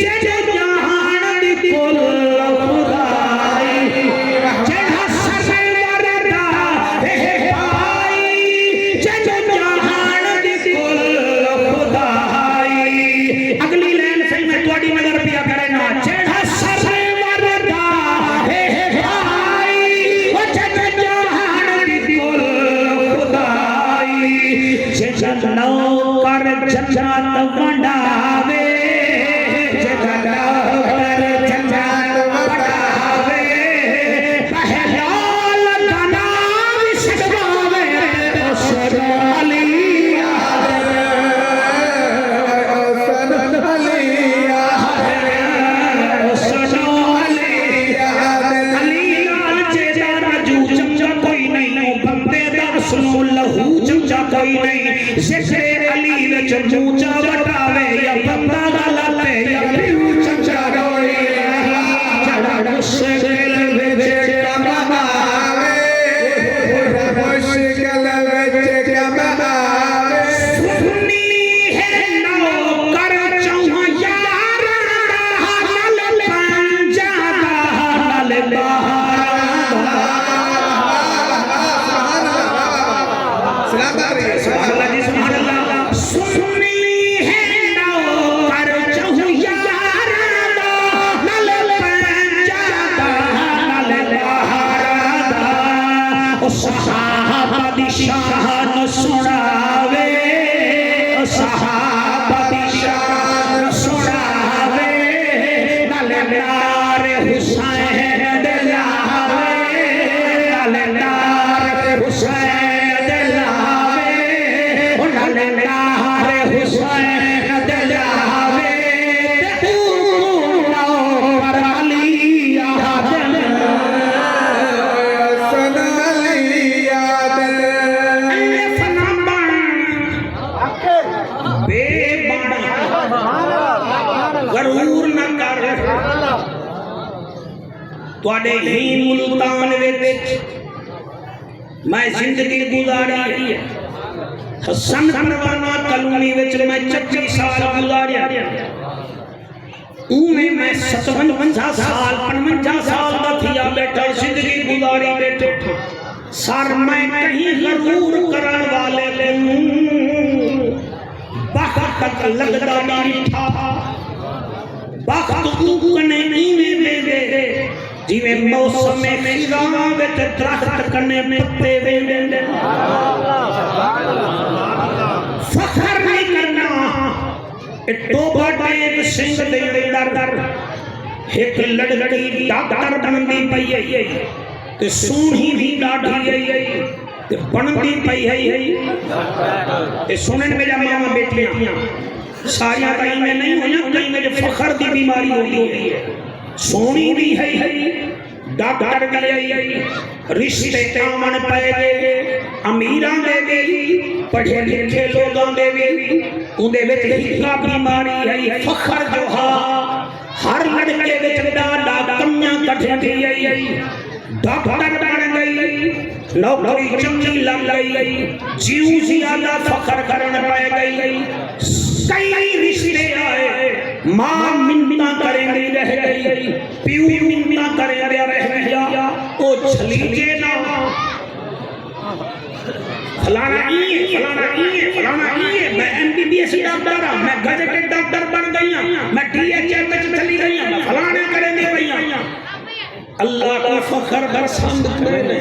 جنہ جہان دی کل خدائی جنہ سر وردا ہے اگلی لین صحیح میں توڑی نظر پیا کرے نا جیڑا سر وردا ہے بھائی وہ جڑا جہان دی کل خدائی جڑا کر جنت ونڈاوے جڑا کر جنت ونڈاوے پہلا لگنا وشکاوے سر علی کوئی نہیں ذکر علی وچ موچا وٹاوے یا بندہ گالا لے یا پیو چمچا روئے جڑا مشکل وچ کماوے مشکل وچ کماوے سنی ہے نو کر چوہاں یار نال پنجا نال بہار سبحان اللہ جی سبحان اللہ سنی ہے نو کر چوہاں یار نال پنجا نال بہار او صحابہ دی شان سناوے او صحابہ دی شان سناوے نال نار حسین دلاوے نال نار حسین دلاوے نال نار حسین دلاوے پر علی آدم سن علی آدم فنا بن بے بن غرور نہ کر تواڈے ہی ملتان وچ میں زندگی گزاری ہے حسن پروانہ کالونی وچ میں 25 سال گزاریا میں 57 سال 55 سال دا تھیا بیٹھا زندگی گزاری بیٹھے سر میں کہیں غرور کرن والے وقت تک لگدا میٹھا وقت اوکنے ایویں ویندے جویں موسم خزاں وچ درخت کنے پتے ویندے فخر نہیں کرنا ٹوبا ٹیک سنگ دے در در ایک لڑکی ڈاکٹر بندی پئی ہے تے سونی بھی ڈاڈی ہے تے بندی پئی ہے تے سنن میرا ماما بیٹیاں ساری کہیں میں نہیں ہویا کہیں میرے فخر دی بیماری ہوئی ہے سونی بھی ہے ڈاکٹر بھی آئی رشتے آمن پائے گے امیران دے بھی پڑھے لکھے لوگوں دے بھی اندے وچ ہکا بیماری ہے فخر جو ہر لڑکے وچ ڈاڈا کمیاں کٹھے آئی ڈاکٹر بن گئی نوکری چنگی لگ گئی جیوں زیادہ فخر کرن پائے گئی کئی رشتے آئے ماں منتاں کریں دی رہ گئی پیو منتاں کریں دے رہ گیا او چھلیجے نہ فلانا ہی میں M B B S doctor ہوں میں گزٹڈ ڈاکٹر بن گئی ہوں میں ڈی ایچ ایم میں چلی گئی ہوں میں فلانے کریں دے رہی ہوں اللہ کا فخر برسند کرے دے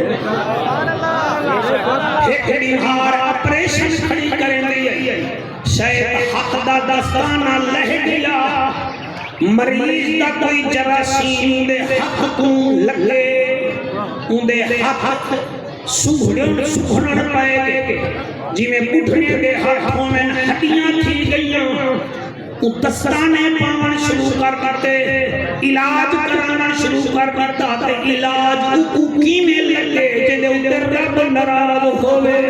ایک بیمار آپریشن کھڑی کریں دے شاید حق دا دستانہ لہ گیا مریض دا کوئی جراثیم دے حق کو لگے ان دے حق سبھڑن پائے گے جی میں بڑھنے دے ہاتھوں میں ہڈیاں تھی گئیاں وہ دستانے پاون شروع کر کرتے علاج کرانا شروع کر کرتا تے علاج اکی میں لگے جنہیں ادھر رب ناراض ہوئے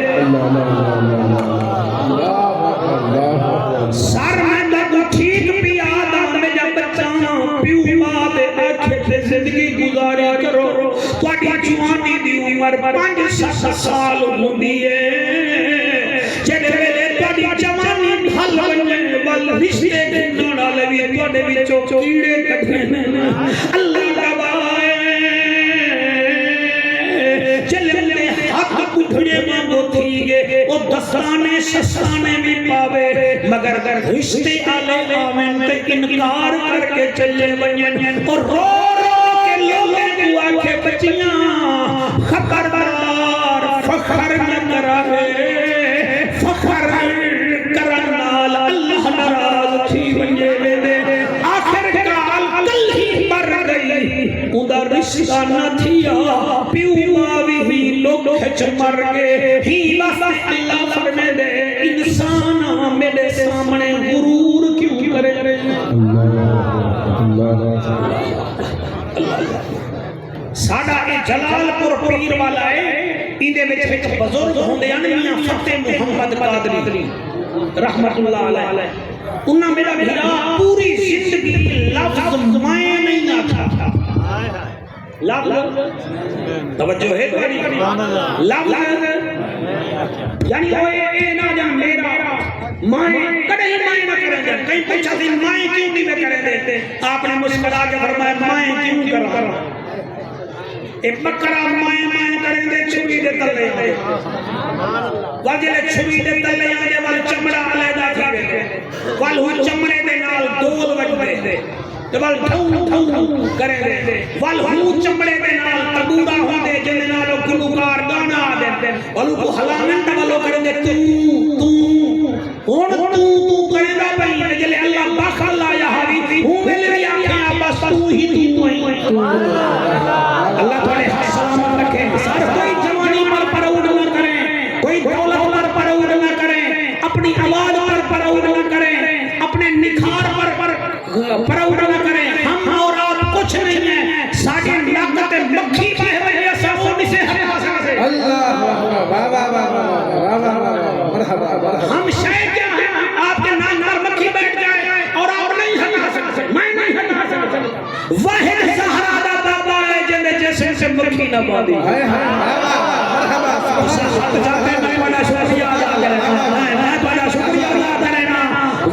سر میں درد ٹھیک بھی آدھا میں جب بچانا پیو ماں دے آنکھیں سے زندگی گزارے کرو تواڈی جوانی دی عمر 5-7 سال ہوندی ہے جڑے ویلے تواڈی جوانی ڈھل ونجے ول رشتے دے نال وی تواڈے وچوں کیڑے کڈھنے اللہ دا چلے حق پٹھڑے مانگو تھی گے او دستانے شستانے بھی پاوے مگر رشتے آلے آمین تے انکار کر کے چلے ونجن اور رو کے لوگوں کو آنکھیں بچیاں خبردار فخر نہ کرے فخر کرنال اللہ ناراض تھی ونجے دے آخر کال کل ہی مر گئی اندر رشتہ نہ تھیا پیو آوی لوگ کھچ مر گئے ہی بس اللہ فرمے دے انسان میرے سامنے غرور کیوں کرے ساڑا اے جلال پور پیر والا ہے ایدے وچ بزرگ ہوندے میاں فتح محمد قادری رحمت اللہ علیہ انہاں میرا بھیرا پوری زندگی لفظ میں نہیں تھا لفظ توجہ ہے لفظ یعنی اے نہ جان میرا مائیں کڑے ہی مائیں نہ کریں گے کہیں پوچھا تھی مائیں کیوں نہیں میں کریں دیتے آپ نے مسکرا کے فرمایا مائیں کیوں کرا اے بکرا مائیں کریں دے چھوڑی دے تلے آئے واجلے چھوڑی دے تلے آئے وال چمڑا علیدہ تھی گئے وال ہو چمڑے دے نال دول وجھ دے وال ڈھوں کریں دے وال ہو چمڑے دے نال تبورا ہوں دے جنہیں نالو گلوکار گانا دے والو کو حلامن تولو کریں دے تو کریں دا پہی جلے اللہ باخر لایا حاوی ہوں میں لے آکھیں بس تو ہی اللہ تعالی سلامت رکھے سر کوئی جوانی پر پراؤڈ نہ کریں کوئی دولت پر پراؤڈ نہ کریں اپنی آواز پر پراؤڈ نہ کریں اپنے نکھار پر پراؤڈ نہ کریں ہم اور آپ کچھ نہیں ہیں ساڑھی ناکت مکھی پہ ہوئے ایسا وہ نسے ہٹا سکتے اللہ ہم شاید کیا ہیں آپ کے نام پر مکھی بیٹھ جائے اور آپ نہیں ہٹا سکتے میں نہیں ہٹا سکتے واحد زہرہ دا بابا ہے جنہیں جیسے سے مکھی نہ باندھی اسے ہاتھ جاتے میں بڑا شکریہ ادا کرنا میں بڑا شکریہ ادا کرنا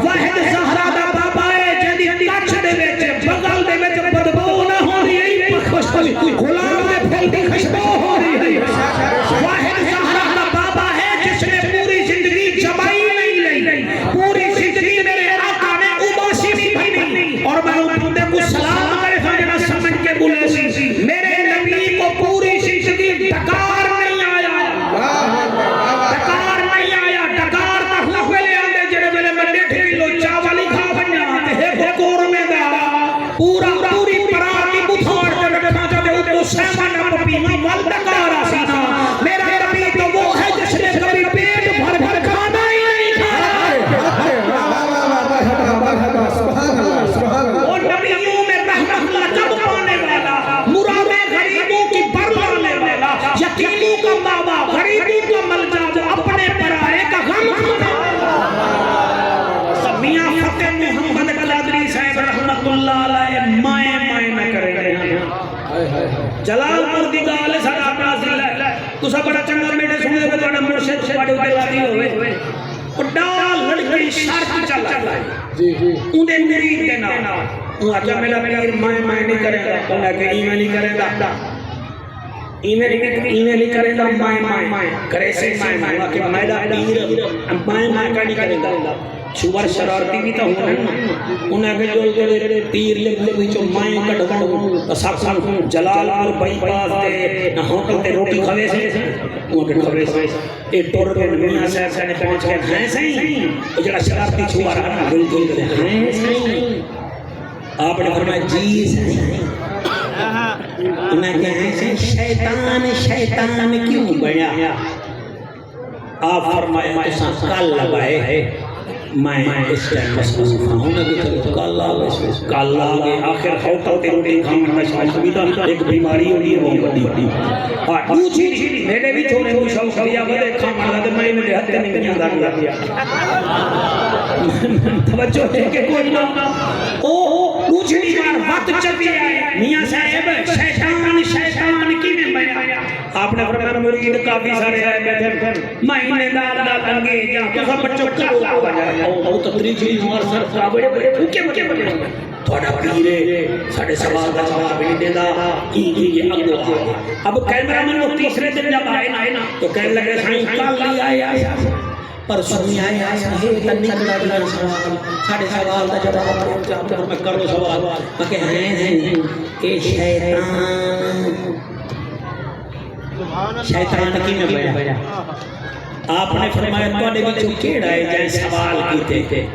واحد زہرہ دا بابا ہے جنہیں کچھ دے بیچے بغل دے بیچے بدبو نہ ہو رہی ہے خوشبو غلام میں پھیلتی خوشبو ہو رہی ہے واحد زہرہ دا بابا ہے جس نے پوری زندگی جبائی نہیں لئی پوری زندگی میرے آقا نے اباسی نہیں بھنی اور میں ان بندے کو سلام کرے فاجرہ سمجھ کے بولے سی میرے نبی کو پوری زندگی ڈکار نہیں آیا ڈکار تا ہوئے لے آندے جڑے میرے منڈے ٹھیک لو چاوالی کھا بنیا تے ہے کور میں دا پوری پرار کی بتھوڑ کے رکھا جاتے ہو تو سیمان اپ پیما وال ڈکار آسینا میرا نبی تو وہ ہے جس نے کبھی پیٹ بھر بھر کھانا ہی نہیں کھایا وہ نبیوں میں رحمت اللہ جب پانے والا مراد غریب پور دی گال ہے سارا اپنا ضلع ہے تسا بڑا چنگا میٹھے سنے دے تھوڑا مرشد تھوڑے تے راضی ہوئے بڑا لڑکی شرط چل رہا ہے جی جی اندے مرید دے نال وہ آجا میرا پیر میں نہیں کرے گا کہنا کہ ایویں نہیں کرے گا ایویں نہیں کرے گا میں کرے سے میں کہ میرا پیر میں کا نہیں کرے گا شوار شرارتی بھی تو ہونا انہیں کہ جو تیر لے وچوں میں کڈواں سب جلال پور بائی پاس تے نہ ہوٹل تے روٹی کھاوے سے وہ کہ کھاوے سے اے ٹور کے میاں صاحب نے پہنچ کے ہیں صحیح او جڑا شرارتی چھوار ہے بالکل ہیں صحیح آپ نے فرمایا جی صحیح انہیں کہا شیطان کیوں بنیا آپ فرمایا تو کل لگائے میں اس ٹائم مصروف ہوں کہ کل آگے آخر ہوتا تے روٹی کھانا میں شاید ایک بیماری ہوئی ہے وہ بڑی دوسری میرے بھی چھوڑے ہوئی شوق دیا بدے کھانا لگے میں میرے ہاتھ نہیں گیا دیا توجہ ہے کہ کوئی نہ دوسری بار وقت چلی آئے میاں صاحب شیطان کی میں بنایا آپ نے فرمایا مرید کافی سارے آئے بیٹھے میں انہیں دال انگیز جہاں تو سب بچوں کا بجایا اور تدریجی ہمار سر خراب بڑے بھوکے بڑے تھوڑا پیرے ساڑھے سوال کا جواب نہیں دینا یہ اگو اب کیمرہ میں وہ تیسرے دن جب آئے نا تو کہنے لگے سائیں کال لی آیا پر سنی آیا ہے تنکڑا دلان سوال ساڑھے سوال کا جواب میں کرو سوال میں کہ ہیں کہ شیطان کی میں بڑا آپ نے فرمایا تو نے بھی کیڑا ہے جائے سوال کیتے تھے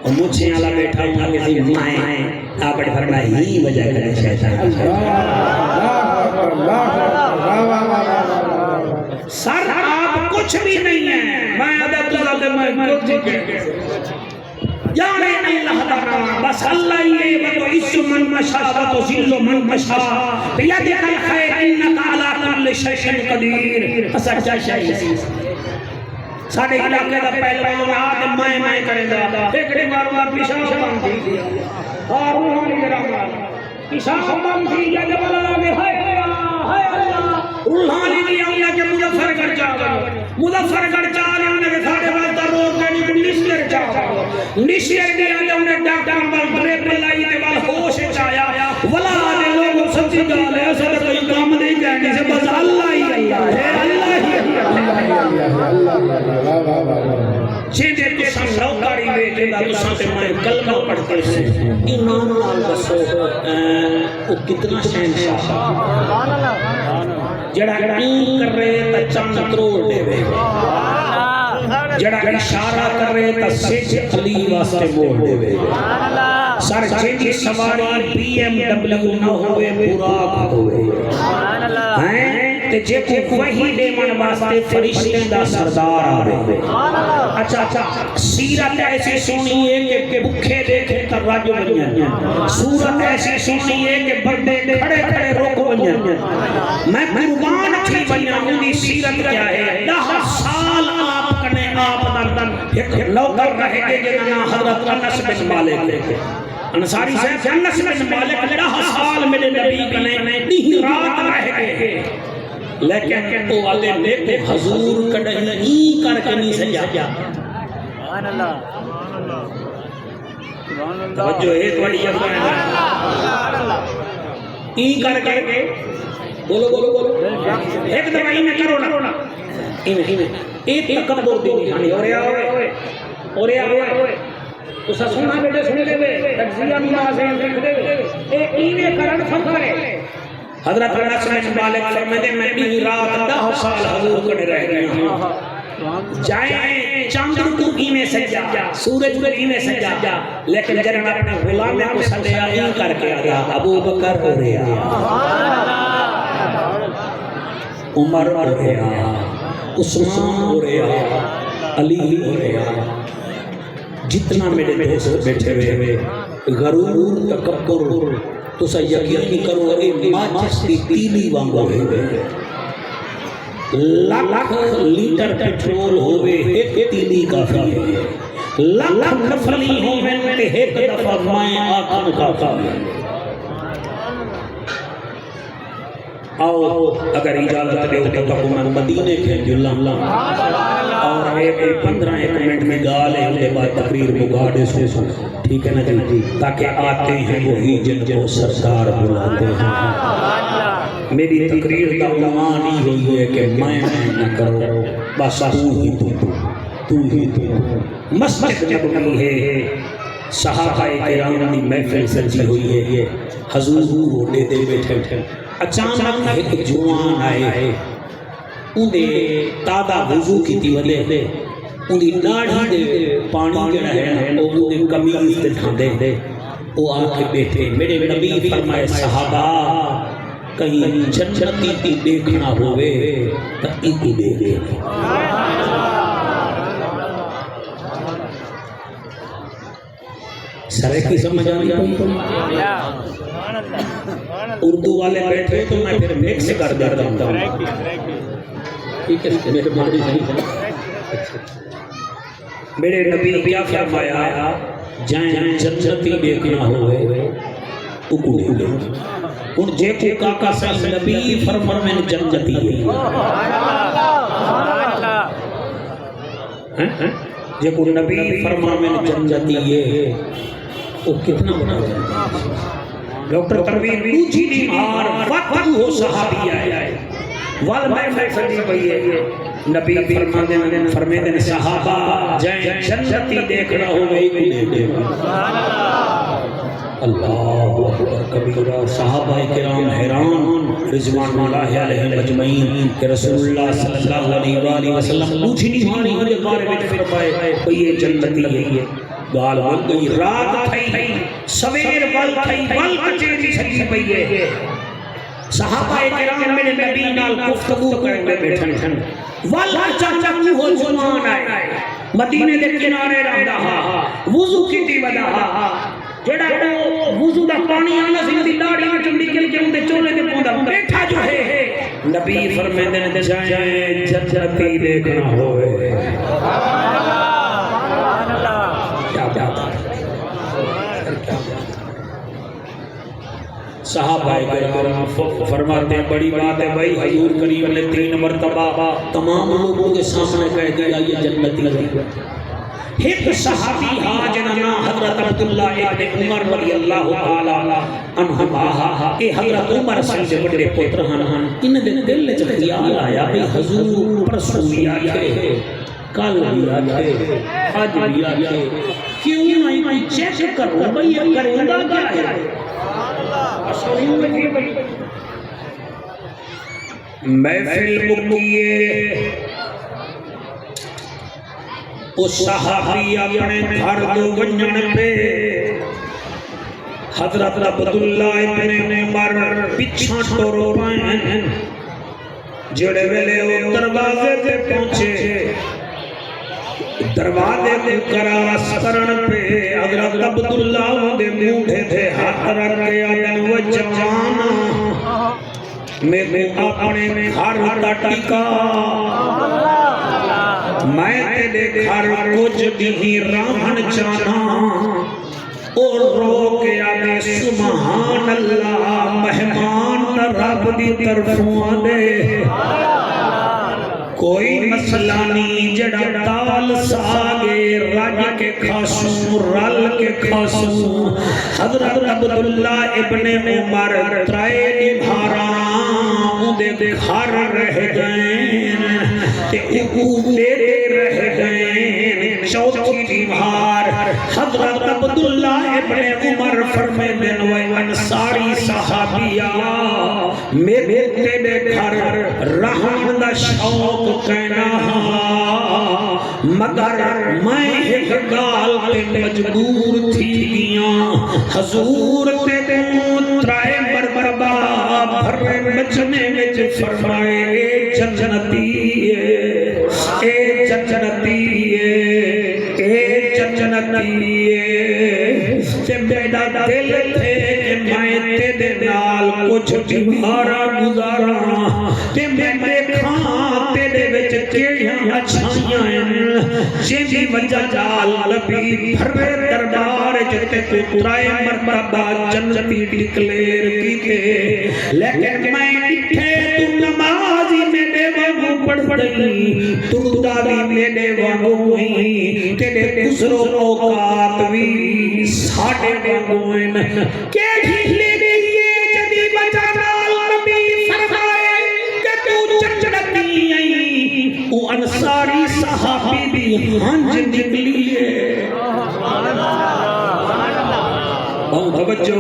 اور مجھے آلہ بیٹھا ہوں آگے سے مائیں آپ نے فرمایا ہی وجہ کرے شیطان سر آپ کچھ بھی نہیں ہیں میں عدد اللہ میں کچھ جانے اللہ تعالیٰ بس اللہ ہی ہے تو عز من مشا و تو ذل من مشا بیدک الخیر انکا علی کل شیء قدیر سچا شیء ساڑھے علاقے دا پہلوان آدم میں کریں گا ایکڑے ماروا پیشاب بند دی اور روحانی جرامہ پیشاب بند دی یا جبل آگے ہائے اللہ روحانی دی آگے کہ مظفر گڑھ چاہ رہے ہیں ساڑھے واسطہ روڈ کے نہیں نشیر چاہ نشیر دی آگے انہیں ڈاکٹر بل بریپ لائی دے بل ہوش چاہیا ولا آدھے لوگوں سچی گال ہے ایسا کوئی کام نہیں کہنے سے بس اللہ ہی اللہ ہے اللہ ہی جیدے تو سن روکاری بیٹے دا تو سن سے میں کلمہ پڑھتے سے ایمان لال بسو وہ کتنا شہنشاہ جڑا این کر رہے تا چاند کروڑ دے وے جڑا اشارہ کر رہے تا سیچ علی واسطے موڑ دے وے سر جیدی سواری بی ایم ڈبلیو نہ ہوئے براق ہوئے تے جے کو وہی دے من واسطے فرشتے دا سردار آ رہے اچھا سیرت ایسی سنی ہے کہ بکھے دیکھے تر راج بنیا صورت ایسی سنی ہے کہ بردے کھڑے کھڑے روک بنیا میں قربان تھی بنیا مجھے سیرت کیا ہے 10 سال آپ کنے آپ دردن ایک لوکر رہے گے جنہاں حضرت انس بن مالک لے کے انصاری صاحب انس بن مالک 10 سال میرے نبی کنے نہیں رات رہ گئے لیکن وہ آلے دیکھو حضور کڑھے نہیں کر کے نہیں سجا توجہ ہے توڑی افغان این کر کے بولو ایک دوائی میں کرو نا ایک تکبر دی نشانی اور ہوئے تو سسونا بیٹے سنے دے تجزیہ نماز ہیں دیکھ دے ایک ایوے کرن فکرے حضرت انس بن مالک فرماتے ہیں میں بھی رات 10 سال حضور کڑے رہ گئے ہوں جائیں چاند کو میں سجا سورج کو میں سجا لیکن جب اپنے غلام کو سجا ہی کر کے آیا ابو بکر ہو رہا عمر ہو رہا عثمان ہو رہا علی ہو رہا جتنا میرے دوست بیٹھے ہوئے غرور تکبر تو سا یقینی کرو اے ماچس کی تیلی وانگو ہوئے لاکھ لیٹر پیٹرول ہوئے ایک تیلی کافی ہے لاکھ نفلی ہوئے تے ایک دفعہ مائیں آکھن کافی ہے آؤ اگر اجازت دے تو میں مدینے کے جلام اور ایک 15 منٹ میں گال ہے کے بعد تقریر مگاڑے سو ٹھیک ہے نا جی تاکہ آتے ہیں وہی جن کو سرکار بلاتے ہیں میری تقریر کا عنوان ہی ہوئی ہے کہ میں نہ کرو بس تو ہی مسجد نبوی ہے صحابہ کرام کی محفل سجی ہوئی ہے حضور روٹے دے بیٹھے اچانک ایک جوان آئے انہیں دادا وضو کی تیولے انہیں داڑھی دے پانی جڑا ہے انہیں کمیز دے ڈھاندے وہ آ کے بیٹھے میرے نبی فرمائے صحابہ کہیں جنتی کی دیکھنا ہوئے تو ایک دیکھے سرے کی سمجھ آئی اردو والے بیٹھے تو میں پھر مکس کر دیتا ہوں ٹھیک ہے میرے بڑی میرے نبی کیا فرمایا جائیں جنتی دیکھنا ہوئے اکڑے گئے ان جے کو کاکا صلی نبی فرمان میں جنتی ہے جے کو نبی فرمان میں جنتی ہے وہ کتنا بڑا جنتی ہے ڈاکٹر تنویر بوجھی نیمار وقت ہو صحابی آئے والمحفل سجی پئی ہے نبی فرمے دن صحابہ جائیں جنتی دیکھنا ہوئے اللہ اکبر کبیرہ صحابہ کرام حیران رضوان اللہ علیہ مجمعین کہ رسول اللہ صلی اللہ علیہ وآلہ وسلم بوجھی نیمار کے بارے میں فرمائے یہ جنتی ہے گال بل گئی رات تھئی سویر بل تھئی بل کچیری سجی پئی ہے صحابہ کرام میرے نبی نال گفتگو کرنے بیٹھے والا چاچا کی ہو جوان آئے مدینے دے کنارے رہا وضو کی تھی ودا جڑا وضو دا پانی آنا سی دی داڑھی میں چمڑی کے لیے اندے چولے دے پوندا بیٹھا جو ہے نبی فرماندے نے جائیں جنتی دیکھنا ہوئے صحابہ کرام فرماتے ہیں بڑی بات ہے بھائی حضور کریم نے 3 مرتبہ تمام لوگوں کے سامنے کہہ دیا یہ جنتی ہے ایک صحابی حاجنا حضرت عبداللہ ابن عمر رضی اللہ تعالی عنہما اے حضرت عمر سے بڑے پتر ہن ان دل وچ خیال آیا کہ حضور پرسوں بھی آکھے کل بھی آکھے اج بھی آکھے کیوں نہیں چیک کرو بھئی یہ کرے گا کیا ہے محفل مکیے اس صحابی اپنے گھر دو ونجن پہ حضرت عبداللہ ابن عمر پچھا ٹورو پائیں جڑے ویلے وہ دروازے پہ پہنچے دروازے کو کراس کرن پہ حضرت عبداللہ دے موڑے تھے ہاتھ رکھ کے آدن و جوانا میں اپنے گھر دا ٹکا میں تیرے گھر کچھ بھی رامن چانا اور رو کے آنے سبحان اللہ مہمان رب دی طرفوں آنے کوئی مسئلہ نہیں جڑا تال ساگے راج کے خاسوں رل کے خاسوں حضرت عبداللہ ابن عمر ترائے نبھاراں دے گھر رہ گئیں تے اوپے رہ گئیں چوتھی نبھار حضرت عبداللہ ابن عمر فرمے دن و انصاری صحابیہ میرے تیرے گھر رہن دا شوق کہنا مگر میں ایک گال تے مجبور تھی گیاں حضور تے ترائے مرتبہ بھرے بچنے وچ فرمائے اے جنتی اے جنتی اے جنتی تے میرا دل تھے کہ میں تیرے نال کچھ تمہارا گزارا تے میں کھاں تیرے وچ کیڑیاں اچھائیاں جی وجہ جال لبی بھرے دربار جتے ترائے مرتبہ جنتی ڈکلیر کیتے لیکن میں اتھے تو نمازی میرے وانگو پڑھدئی تو دادی میرے وانگو ہوئی تیرے گزر و اوقات بھی ساڑھے وانگو ہیں کہ ڈھیلے دیئے جدی بچانا نبی فرمائے کہ تو چچڑتی آئی او انصاری صحابی بھی ہنج نکلیے توجہ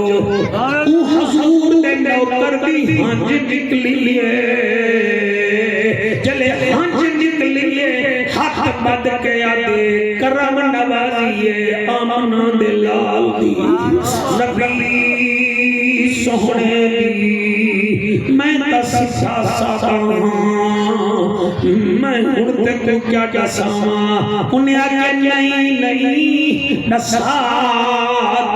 او حضور دے نوکر دی ہنج نکلیے چلے ہنج نکلیے ہاتھ بد کے آدے کرم نوازیے آمنہ دلال دی نبی سونے دی میں تسا ساتا میں اڑتے کو کیا کیا ساما انہیں آگے نہیں نسا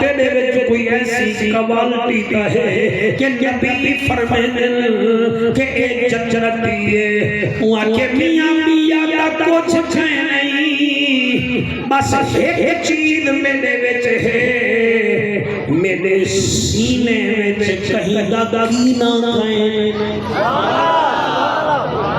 تیرے وچ کوئی ایسی کوالٹی تا ہے کہ نبی فرمائے کہ اے ججرتی ہے وہ آگے میاں میاں کچھ چھے نہیں بس ایک چیز میرے وچ ہے میرے سینے وچ کہیں دا کینا کہیں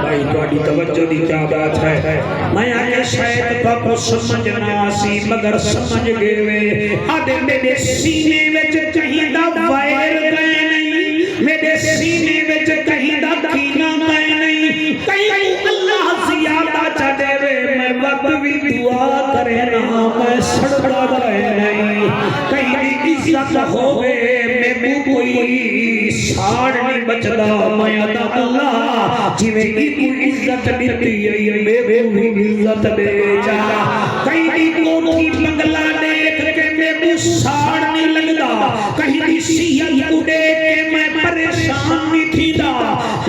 بھائی توڑی توجہ دی کیا بات ہے میں آگے شاید کو سمجھنا سی مگر سمجھ گئے آدھے میرے سینے وچ کہیں دا وائر گئے نہیں میرے سینے وچ کہیں دا کینا گئے نہیں کہیں اللہ زیادہ چڑھے وے میں وقت بھی دعا کرے نا میں سڑڑا گئے نہیں کہیں عزت ہوئے میں کوئی ساڑ نہیں بچدا میں ادا اللہ جویں کی کوئی عزت دیتی ہے میں بھی عزت دے جا کہیں کوٹھی بنگلہ دیکھ کے میں ساڑ نہیں لگدا کہیں دی سیت کو دیکھ کے میں پریشان نہیں تھی دا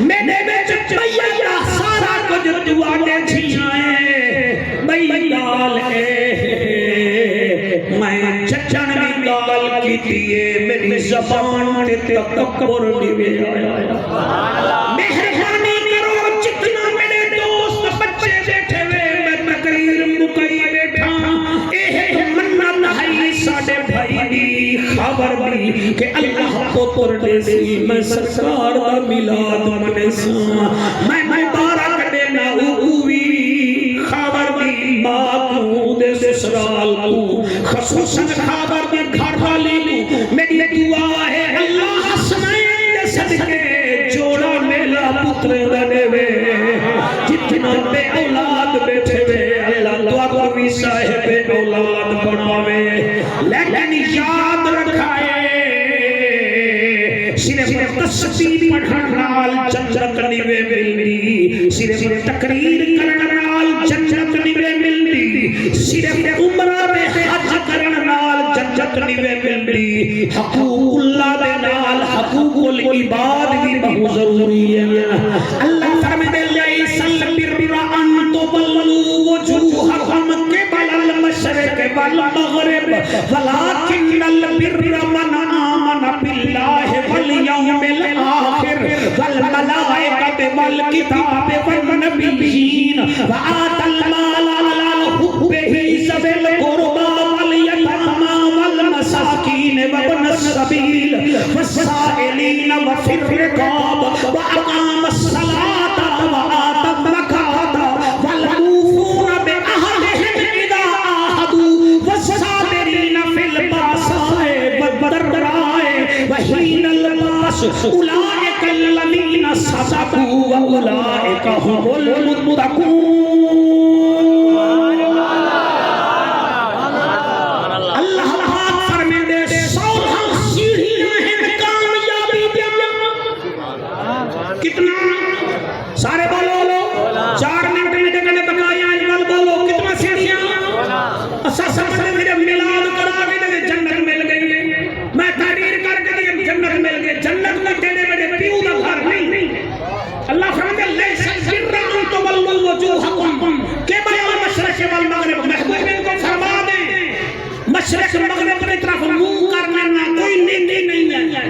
میرے وچ پیا سارا کچھ دعا دے چھیاں بھئی لال میں چچن بھی گال کی دیئے میری زبان تے تکبر نہیں آیا مہربانی کرو جتنا میرے دوست بچے بیٹھے ہوئے میں تقریر مکئی بیٹھا اے منت ہے ساڑے بھائی دی خبر بھی کہ اللہ کو پردے سی میں سرکار دا میلاد منے سا میں مبارک دینا ہوئی خبر بھی ماں دے سسرال کو خصوصاً خبر بھی گھر والی کو میری دعا ہے اللہ حسنین دے صدقے جوڑا میلا پتر دنے وے جتنا بے اولاد بیٹھے وے اللہ دعا کو بھی صاحب اولاد بناوے لیکن یاد رکھائے صرف تسبیح پڑھن نال جنت نہیں ملدی صرف تقریر کرن نال جنت نہیں ملدی صرف عمرہ میں حج کرن نال جنت نہیں ملدی حقوق اللہ دے نال حقوق العباد بھی بہت ضروری ہے اللہ فرمائے لیس البر ان تولوا وجوہکم قبل المشرق والمغرب ولکن البر من آمن باللہ والیوم الآخر والملائکۃ والکتاب والنبیین وآتى المال على حبه ذوي القربى واليتامى والمساکین وابن السبیل والسائلین وفي الرقاب وأقام الصلاة وآتى الزكاة والموفون بعهدهم إذا عاهدوا والصابرين في البأساء والضراء وحين البأس أولئك الذين صدقوا وأولئك هم المتقون اللہ پاک فرمائے سولہ سیڑھیاں ہیں کامیابی کتنا سارے بولو 4 منٹ میں جگہ بتایا اجمل بولو کتنا سیڑھیاں اسا سمجھے میرے میلاد کرا کے جنت مل گئی میں تحریر کر کے جنت مل گئی جنت میں تیرے میرے پیو دا گھر نہیں اللہ فرماتے ہیں لیس البر ان تولوا وجوہکم قبل المشرق والمغرب محبوب ان کو فرما دیں مشرق مغرب کی طرف منہ کرنا کوئی نیکی نہیں ہے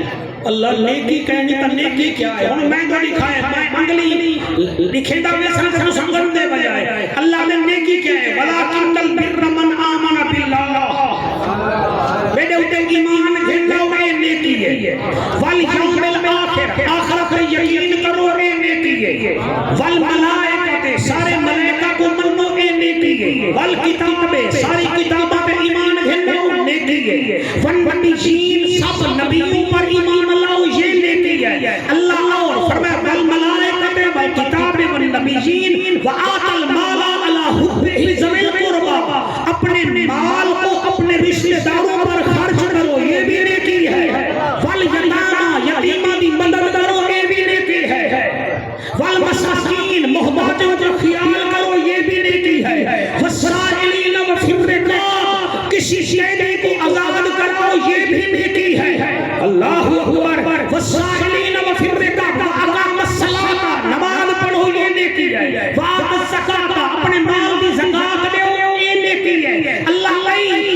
اللہ نیکی کہنی تا نیکی کیا ہے میں تو لکھائے میں انگلی لکھے دا ویسا سے سنگن دے بجائے اللہ نے نیکی کیا ہے ولیکن البر من آمن باللہ میرے اوپر ایمان گھنڈا ہوئے نیکی ہے والیوم الآخر آخر والملائکہ سارے ملائکہ کو منو اے نیکی ہے، والکتاب ساری کتابوں پہ ایمان گھنو نیکی ہے، والنبیین سب نبیوں پر ایمان لاؤ یہ نیکی ہے اللہ، اور فرمایا والملائکہ والکتاب والنبیین وآت المال علی حبہ ذوی القربى، اپنے مال کو اپنے رشتہ داروں پر خرچ کرو یہ بھی نیکی ہے، والیتامی یتیموں کی مدد کرو یہ بھی نیکی ہے، والمساکین محتاجوں کا خیال کرو یہ بھی نیکی ہے، والسائلین وفی الرقاب کسی شیدے کو آزاد کرو یہ بھی نیکی ہے، اللہ اکبر، والسائلین وفی الرقاب واقام الصلاۃ نماز پڑھو یہ نیکی ہے، وآت الزکاۃ اپنے مال کی زکات دو یہ نیکی ہے، اللہ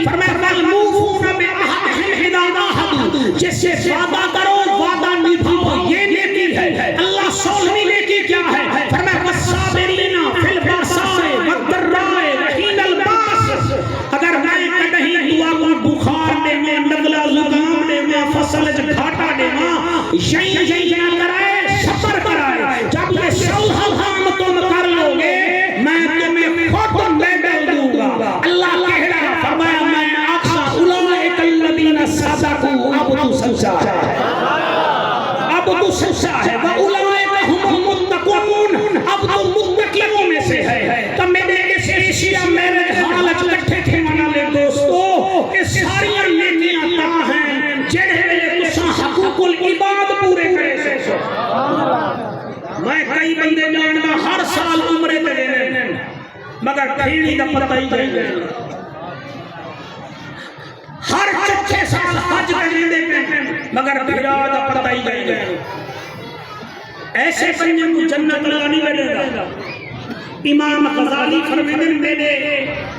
فرمایا والموفون بعہدہم اذا عاہدوا جس سے وعدہ کرو وعدہ نبھاؤ یہ نیکی ہے، اللہ سولہویں نیکی کیا ہے فرمایا والصابرین فی البأساء والضراء وحین البأس، اگر میں کہیں دعا کو بخار دے میں نگلا زکام دے میں فصل گھاٹا دے میں یہی نہ کرائے صبر کرائے، جب یہ صلح ہم تم کر لو گے میں تمہیں خود میڈل دوں گا، اللہ کہہ رہا فرمایا میں اقصا اولئک الذین صدقوا، اب تو سچا ہے، اب تو سچا ہے، واولئک هم المتقون، اب تو متقیوں میں سے ہے، تو میرے اس ایشیا میرے حالت کٹھے تھے منا لے دوستو، یہ ساری نیکیاں تا ہیں جڑے میرے تساں حقوق العباد پورے کرے سے، میں کئی بندے جاننا ہر سال عمرے تے دینے مگر کھیڑی دا پتہ ہی نہیں، ہر چچے سال حج دینے دے مگر بھیڑا دا پتہ ہی نہیں، ایسے بندے کو جنت لگانی ملے گا، امام غزالی فرمیندے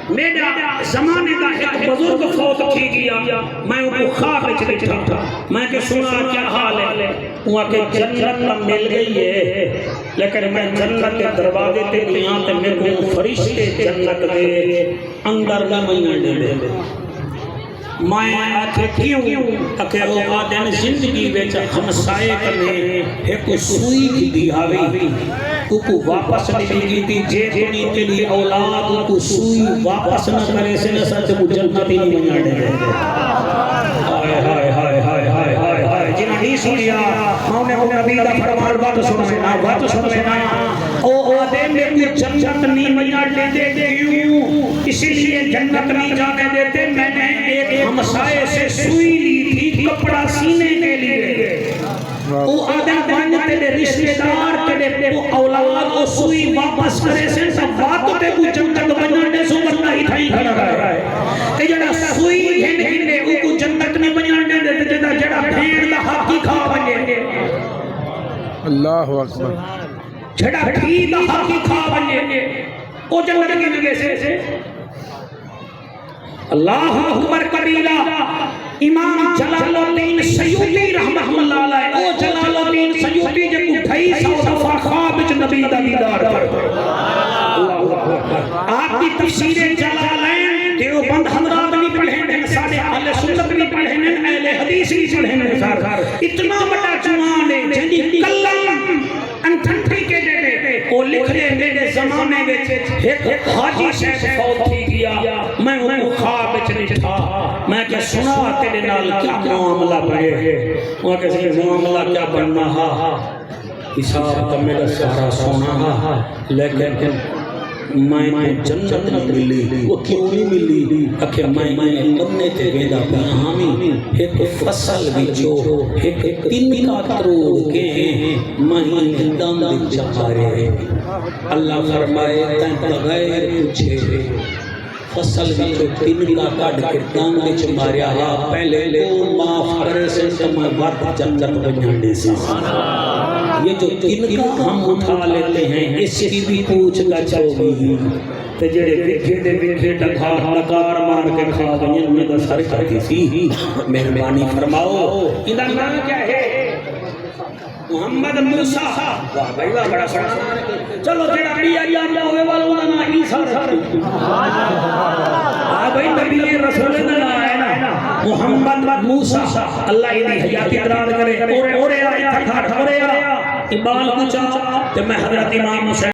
میرا زمانے دا ایک بزرگ فوت تھی گیا، میں ان کو خواب وچ دیکھا تھا، میں کہ سنا کیا حال ہے، وہاں کہ جنت مل گئی ہے، لیکن میں جنت کے دروازے تے گیا تے میرے کو فرشتے جنت دے اندر نہ دے دے، میں آکھے کیوں کہ وہ آدن زندگی وچ ہمسائے کنے ایک سوئی کی دی آوی کو واپس نہیں کی جے تھوڑی تیری اولاد کو سوئی واپس نہ کرے سے نہ سچ کو جنت ہی نہیں بنا دے، ہائے ہائے ہائے ہائے ہائے ہائے ہائے جنہاں نہیں سنیا ہم نے نبی دا فرمان بات سننا بات سننا او آدم نے کو جنت نہیں بنا دے کیوں، اس لیے جنت نہیں جانے دیتے، میں نے ایک ہمسائے سے سوئی لی تھی کپڑا سینے کے لیے، او آدم بن تیرے رشتہ دار تیرے اولاد او سوئی واپس کرے سے سب بات تے کو جنت بنانے سو بندہ ہی تھائی کھڑا ہے کہ جڑا سوئی گھن گھنے او کو جنت نہیں بنانے دے جڑا بھیڑ دا حق ہی کھا بنے، اللہ اکبر، جڑا بھیڑ دا حق ہی کھا بنے او جنت کی لگے سے، اللہ اکبر کبیرہ، امام جلال الدین سیوطی رحمہ اللہ علیہ، او جلال الدین سیوطی جب اٹھائی سو دفعہ خواب وچ نبی دا دیدار کر، آپ کی تفسیر جلالین دیوبند حضرات بھی پڑھیں ہیں، سارے اہل سنت بھی پڑھیں ہیں، اہل حدیث بھی پڑھیں ہیں، اتنا بڑا جوان ہے جنہی کلم انتھنٹی کے دے وہ لکھ دے میرے زمانے وچ ایک حاجی صاحب فوت تھی گیا، میں ان کو خواب وچ نہیں تھا، میں کہ سنا تیرے نال کیا معاملہ بنے، وہ کہ معاملہ کیا بننا ہا، حساب کا میرا سارا سونا، لیکن میں جنت نہ ملی، وہ کیوں نہیں ملی، کہ میں مرنے تے ویدا پیا ہامی ایک فصل وچو ایک تین کا کروڑ کے میں دم وچ چارے، اللہ فرمائے تن بغیر پوچھے فصل وچو تین کا کڈ کے دم وچ ماریا ہے، پہلے کو معاف کرے سے تو میں وقت جنت بنانے سے، یہ جو تین کا ہم اٹھا لیتے ہیں اس کی بھی پوچھ گچھ ہوگی، تے جڑے وکھے دے وکھے ڈکار مار کے کھا گئے انہیں دا سر کرتی سی، مہربانی فرماؤ انہاں نام کیا ہے، محمد موسیٰ، واہ بھائی واہ بڑا بڑا، چلو جڑا بھی آئی اللہ ہوئے والوں دا نام عیسیٰ رکھ، بھائی نبی رسول اللہ ہے نا محمد موسیٰ، اللہ انہی حیاتی اراد کرے، اورے آئی تھا، اورے آیا اقبال کو چاہ تو میں حضرت امام حسین